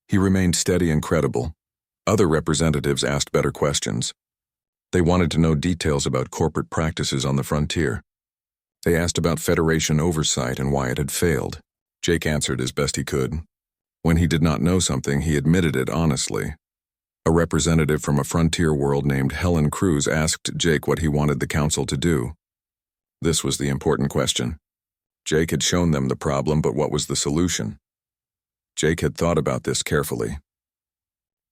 He remained steady and credible. Other representatives asked better questions. They wanted to know details about corporate practices on the frontier. They asked about Federation oversight and why it had failed. Jake answered as best he could. When he did not know something, he admitted it honestly. A representative from a frontier world named Helen Cruz asked Jake what he wanted the council to do. This was the important question. Jake had shown them the problem, but what was the solution? Jake had thought about this carefully.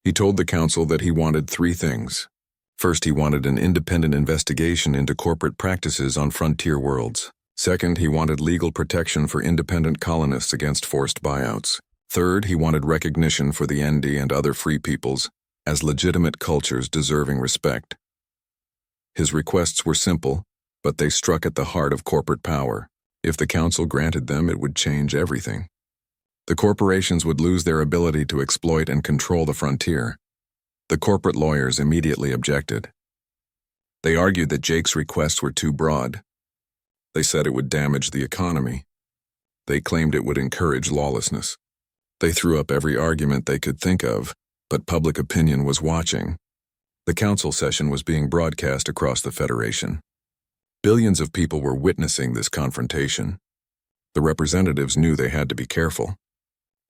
He told the council that he wanted 3 things. First, he wanted an independent investigation into corporate practices on frontier worlds. Second, he wanted legal protection for independent colonists against forced buyouts. Third, he wanted recognition for the ND and other free peoples as legitimate cultures deserving respect. His requests were simple, but they struck at the heart of corporate power. If the council granted them, it would change everything. The corporations would lose their ability to exploit and control the frontier. The corporate lawyers immediately objected. They argued that Jake's requests were too broad. They said it would damage the economy. They claimed it would encourage lawlessness. They threw up every argument they could think of, but public opinion was watching. The council session was being broadcast across the Federation. Billions of people were witnessing this confrontation. The representatives knew they had to be careful.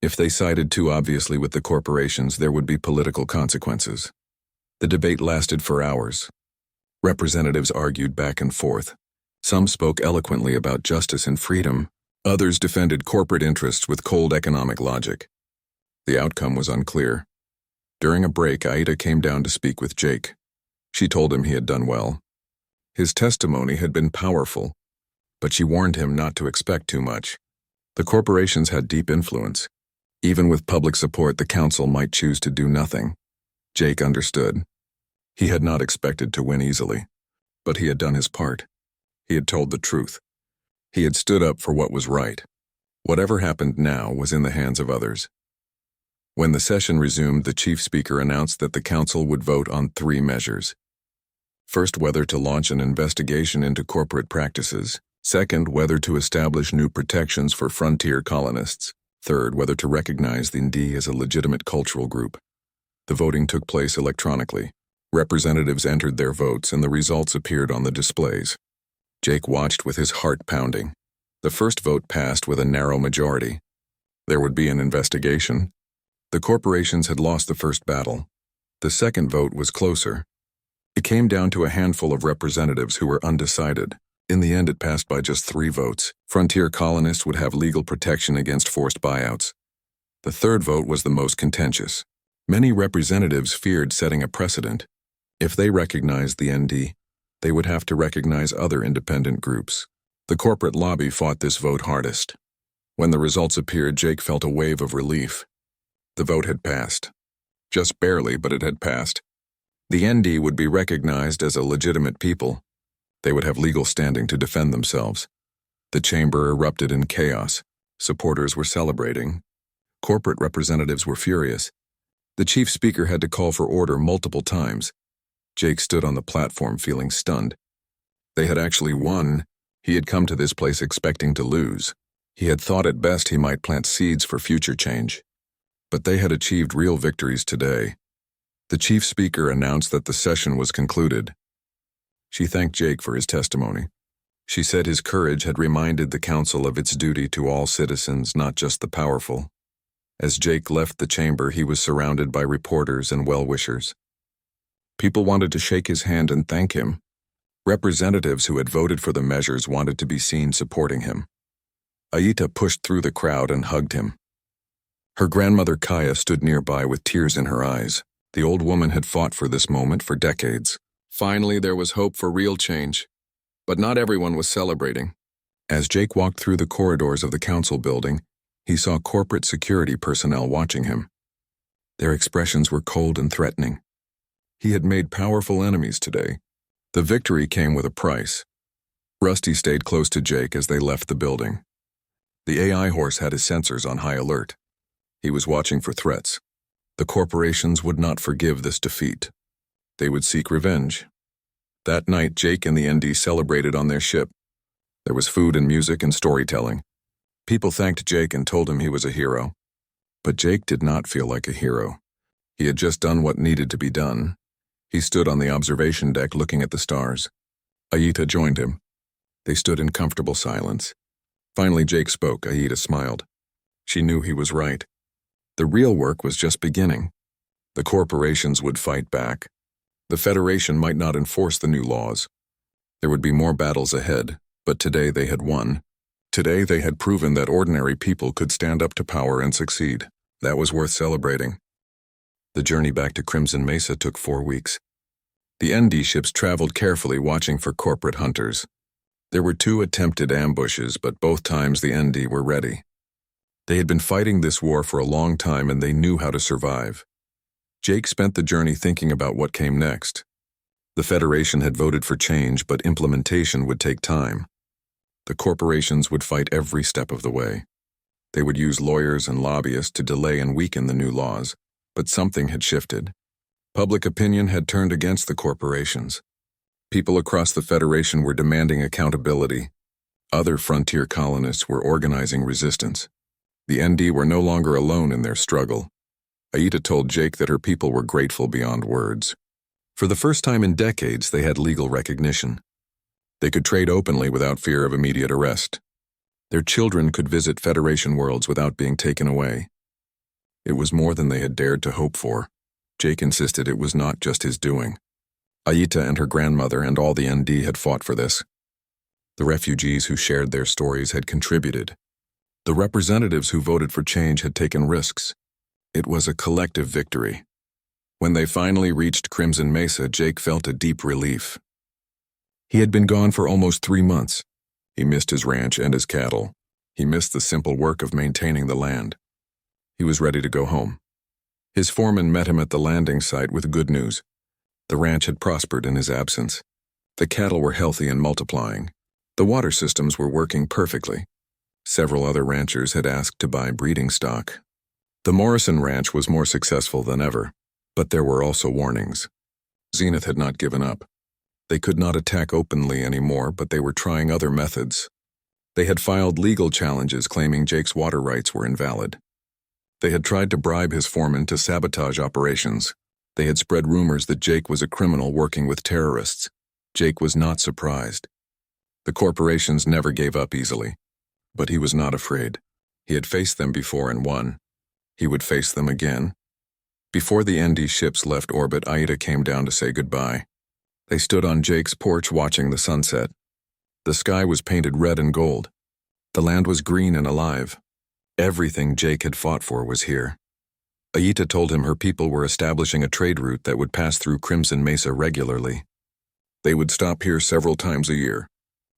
If they sided too obviously with the corporations, there would be political consequences. The debate lasted for hours. Representatives argued back and forth. Some spoke eloquently about justice and freedom. Others defended corporate interests with cold economic logic. The outcome was unclear. During a break, Aita came down to speak with Jake. She told him he had done well. His testimony had been powerful, but she warned him not to expect too much. The corporations had deep influence. Even with public support, the council might choose to do nothing. Jake understood. He had not expected to win easily, but he had done his part. He had told the truth. He had stood up for what was right. Whatever happened now was in the hands of others. When the session resumed, the chief speaker announced that the council would vote on 3 measures. First, whether to launch an investigation into corporate practices. Second, whether to establish new protections for frontier colonists. Third, whether to recognize the ND as a legitimate cultural group. The voting took place electronically. Representatives entered their votes and the results appeared on the displays. Jake watched with his heart pounding. The first vote passed with a narrow majority. There would be an investigation. The corporations had lost the first battle. The second vote was closer. It came down to a handful of representatives who were undecided. In the end, it passed by just 3 votes. Frontier colonists would have legal protection against forced buyouts. The third vote was the most contentious. Many representatives feared setting a precedent. If they recognized the ND, they would have to recognize other independent groups. The corporate lobby fought this vote hardest. When the results appeared, Jake felt a wave of relief. The vote had passed. Just barely, but it had passed. The ND would be recognized as a legitimate people. They would have legal standing to defend themselves. The chamber erupted in chaos. Supporters were celebrating. Corporate representatives were furious. The chief speaker had to call for order multiple times. Jake stood on the platform feeling stunned. They had actually won. He had come to this place expecting to lose. He had thought at best he might plant seeds for future change. But they had achieved real victories today. The chief speaker announced that the session was concluded. She thanked Jake for his testimony. She said his courage had reminded the council of its duty to all citizens, not just the powerful. As Jake left the chamber, he was surrounded by reporters and well-wishers. People wanted to shake his hand and thank him. Representatives who had voted for the measures wanted to be seen supporting him. Aita pushed through the crowd and hugged him. Her grandmother Kaya stood nearby with tears in her eyes. The old woman had fought for this moment for decades. Finally, there was hope for real change. But not everyone was celebrating. As Jake walked through the corridors of the council building, he saw corporate security personnel watching him. Their expressions were cold and threatening. He had made powerful enemies today. The victory came with a price. Rusty stayed close to Jake as they left the building. The AI horse had his sensors on high alert. He was watching for threats. The corporations would not forgive this defeat. They would seek revenge. That night, Jake and the ND celebrated on their ship. There was food and music and storytelling. People thanked Jake and told him he was a hero. But Jake did not feel like a hero. He had just done what needed to be done. He stood on the observation deck looking at the stars. Aita joined him. They stood in comfortable silence. Finally, Jake spoke. Aita smiled. She knew he was right. The real work was just beginning. The corporations would fight back. The Federation might not enforce the new laws. There would be more battles ahead, but today they had won. Today they had proven that ordinary people could stand up to power and succeed. That was worth celebrating. The journey back to Crimson Mesa took 4 weeks. The ND ships traveled carefully, watching for corporate hunters. There were 2 attempted ambushes, but both times the ND were ready. They had been fighting this war for a long time and they knew how to survive. Jake spent the journey thinking about what came next. The Federation had voted for change, but implementation would take time. The corporations would fight every step of the way. They would use lawyers and lobbyists to delay and weaken the new laws, but something had shifted. Public opinion had turned against the corporations. People across the Federation were demanding accountability. Other frontier colonists were organizing resistance. The ND were no longer alone in their struggle. Aita told Jake that her people were grateful beyond words. For the first time in decades, they had legal recognition. They could trade openly without fear of immediate arrest. Their children could visit Federation worlds without being taken away. It was more than they had dared to hope for. Jake insisted it was not just his doing. Aita and her grandmother and all the ND had fought for this. The refugees who shared their stories had contributed. The representatives who voted for change had taken risks. It was a collective victory. When they finally reached Crimson Mesa, Jake felt a deep relief. He had been gone for almost 3 months. He missed his ranch and his cattle. He missed the simple work of maintaining the land. He was ready to go home. His foreman met him at the landing site with good news. The ranch had prospered in his absence. The cattle were healthy and multiplying. The water systems were working perfectly. Several other ranchers had asked to buy breeding stock. The Morrison Ranch was more successful than ever, but there were also warnings. Zenith had not given up. They could not attack openly anymore, but they were trying other methods. They had filed legal challenges claiming Jake's water rights were invalid. They had tried to bribe his foreman to sabotage operations. They had spread rumors that Jake was a criminal working with terrorists. Jake was not surprised. The corporations never gave up easily, but he was not afraid. He had faced them before and won. He would face them again. Before the ND ships left orbit, Aita came down to say goodbye. They stood on Jake's porch watching the sunset. The sky was painted red and gold. The land was green and alive. Everything Jake had fought for was here. Aita told him her people were establishing a trade route that would pass through Crimson Mesa regularly. They would stop here several times a year.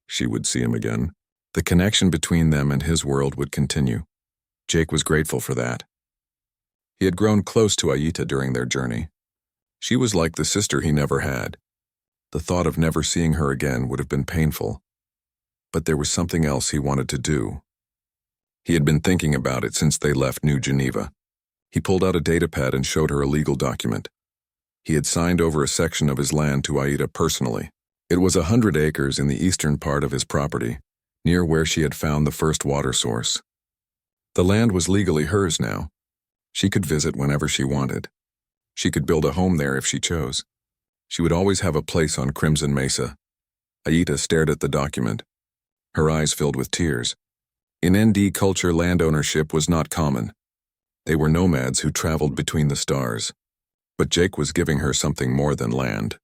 She would see him again. The connection between them and his world would continue. Jake was grateful for that. He had grown close to Aita during their journey. She was like the sister he never had. The thought of never seeing her again would have been painful. But there was something else he wanted to do. He had been thinking about it since they left New Geneva. He pulled out a datapad and showed her a legal document. He had signed over a section of his land to Aita personally. It was 100 acres in the eastern part of his property, near where she had found the first water source. The land was legally hers now. She could visit whenever she wanted. She could build a home there if she chose. She would always have a place on Crimson Mesa. Aita stared at the document. Her eyes filled with tears. In ND culture, land ownership was not common. They were nomads who traveled between the stars. But Jake was giving her something more than land.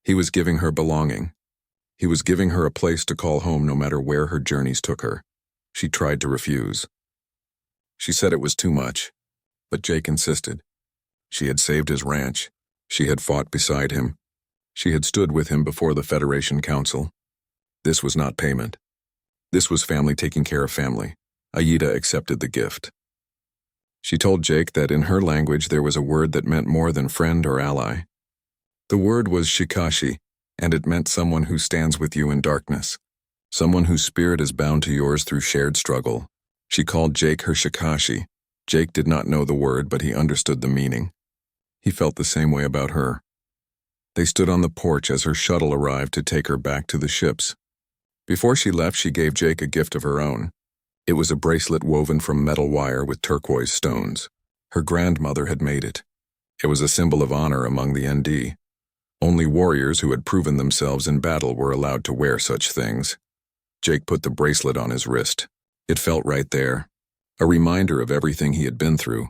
He was giving her belonging. He was giving her a place to call home no matter where her journeys took her. She tried to refuse. She said it was too much, but Jake insisted. She had saved his ranch. She had fought beside him. She had stood with him before the Federation Council. This was not payment. This was family taking care of family. Aita accepted the gift. She told Jake that in her language there was a word that meant more than friend or ally. The word was shikashi, and it meant someone who stands with you in darkness, someone whose spirit is bound to yours through shared struggle. She called Jake her shikashi. Jake did not know the word, but he understood the meaning. He felt the same way about her. They stood on the porch as her shuttle arrived to take her back to the ships. Before she left, she gave Jake a gift of her own. It was a bracelet woven from metal wire with turquoise stones. Her grandmother had made it. It was a symbol of honor among the ND. Only warriors who had proven themselves in battle were allowed to wear such things. Jake put the bracelet on his wrist. It felt right there, a reminder of everything he had been through,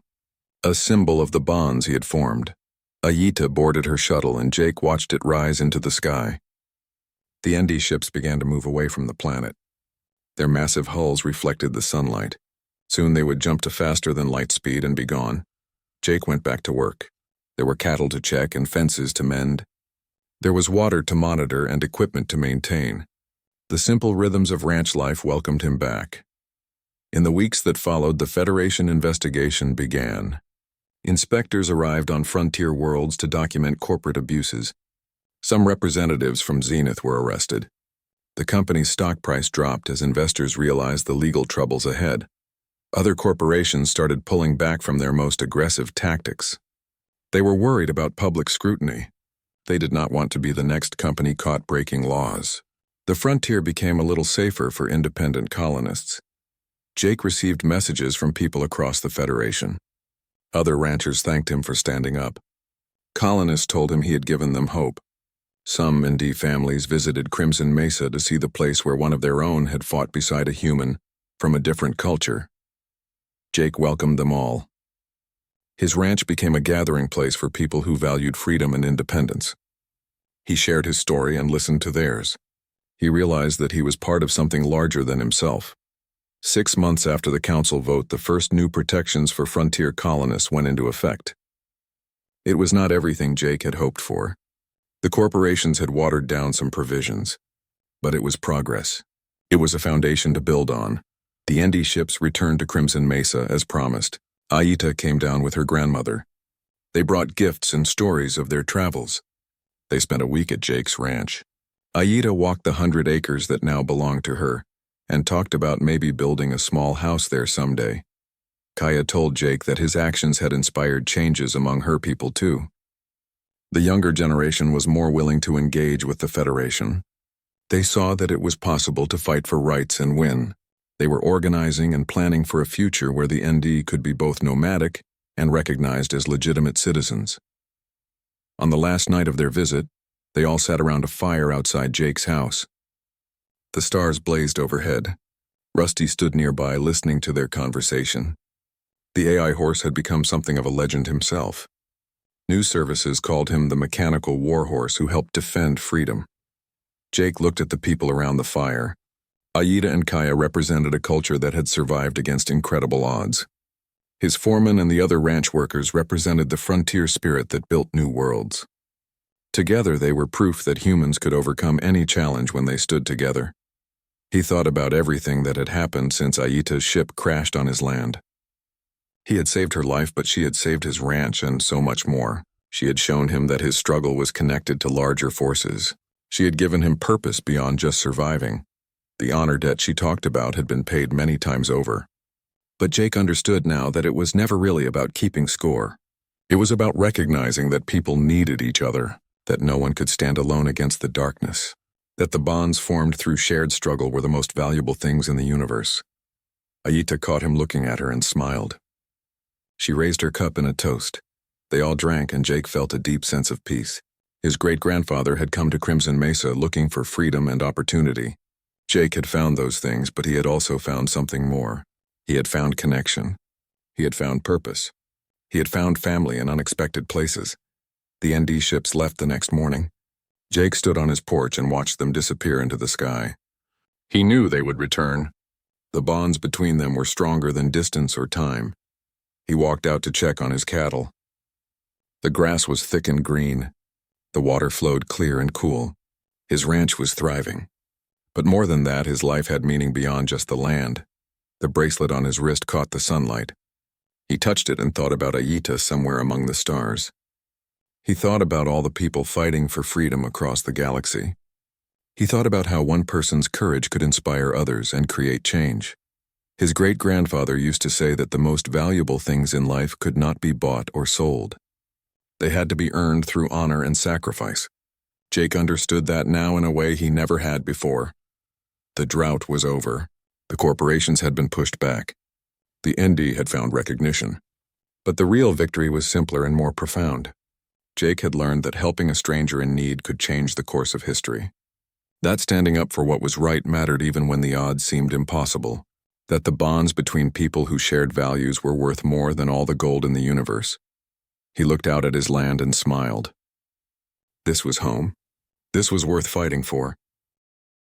a symbol of the bonds he had formed. Aita boarded her shuttle and Jake watched it rise into the sky. The ND ships began to move away from the planet. Their massive hulls reflected the sunlight. Soon they would jump to faster than light speed and be gone. Jake went back to work. There were cattle to check and fences to mend. There was water to monitor and equipment to maintain. The simple rhythms of ranch life welcomed him back. In the weeks that followed, the Federation investigation began. Inspectors arrived on frontier worlds to document corporate abuses. Some representatives from Zenith were arrested. The company's stock price dropped as investors realized the legal troubles ahead. Other corporations started pulling back from their most aggressive tactics. They were worried about public scrutiny. They did not want to be the next company caught breaking laws. The frontier became a little safer for independent colonists. Jake received messages from people across the Federation. Other ranchers thanked him for standing up. Colonists told him he had given them hope. Some ND families visited Crimson Mesa to see the place where one of their own had fought beside a human from a different culture. Jake welcomed them all. His ranch became a gathering place for people who valued freedom and independence. He shared his story and listened to theirs. He realized that he was part of something larger than himself. 6 months after the council vote, the first new protections for frontier colonists went into effect. It was not everything Jake had hoped for. The corporations had watered down some provisions, but it was progress. It was a foundation to build on. The ND ships returned to Crimson Mesa as promised. Aita came down with her grandmother. They brought gifts and stories of their travels. They spent a week at Jake's ranch. Aita walked the 100 acres that now belonged to her and talked about maybe building a small house there someday. Kaya told Jake that his actions had inspired changes among her people too. The younger generation was more willing to engage with the Federation. They saw that it was possible to fight for rights and win. They were organizing and planning for a future where the ND could be both nomadic and recognized as legitimate citizens. On the last night of their visit, they all sat around a fire outside Jake's house. The stars blazed overhead. Rusty stood nearby listening to their conversation. The AI horse had become something of a legend himself. News services called him the mechanical warhorse who helped defend freedom. Jake looked at the people around the fire. Aida and Kaya represented a culture that had survived against incredible odds. His foreman and the other ranch workers represented the frontier spirit that built new worlds. Together, they were proof that humans could overcome any challenge when they stood together. He thought about everything that had happened since Aita's ship crashed on his land. He had saved her life, but she had saved his ranch and so much more. She had shown him that his struggle was connected to larger forces. She had given him purpose beyond just surviving. The honor debt she talked about had been paid many times over. But Jake understood now that it was never really about keeping score. It was about recognizing that people needed each other, that no one could stand alone against the darkness, that the bonds formed through shared struggle were the most valuable things in the universe. Aita caught him looking at her and smiled. She raised her cup in a toast. They all drank, and Jake felt a deep sense of peace. His great-grandfather had come to Crimson Mesa looking for freedom and opportunity. Jake had found those things, but he had also found something more. He had found connection. He had found purpose. He had found family in unexpected places. The ND ships left the next morning. Jake stood on his porch and watched them disappear into the sky. He knew they would return. The bonds between them were stronger than distance or time. He walked out to check on his cattle. The grass was thick and green. The water flowed clear and cool. His ranch was thriving. But more than that, his life had meaning beyond just the land. The bracelet on his wrist caught the sunlight. He touched it and thought about Aita somewhere among the stars. He thought about all the people fighting for freedom across the galaxy. He thought about how one person's courage could inspire others and create change. His great-grandfather used to say that the most valuable things in life could not be bought or sold. They had to be earned through honor and sacrifice. Jake understood that now in a way he never had before. The drought was over. The corporations had been pushed back. The ND had found recognition. But the real victory was simpler and more profound. Jake had learned that helping a stranger in need could change the course of history. That standing up for what was right mattered even when the odds seemed impossible. That the bonds between people who shared values were worth more than all the gold in the universe. He looked out at his land and smiled. This was home. This was worth fighting for.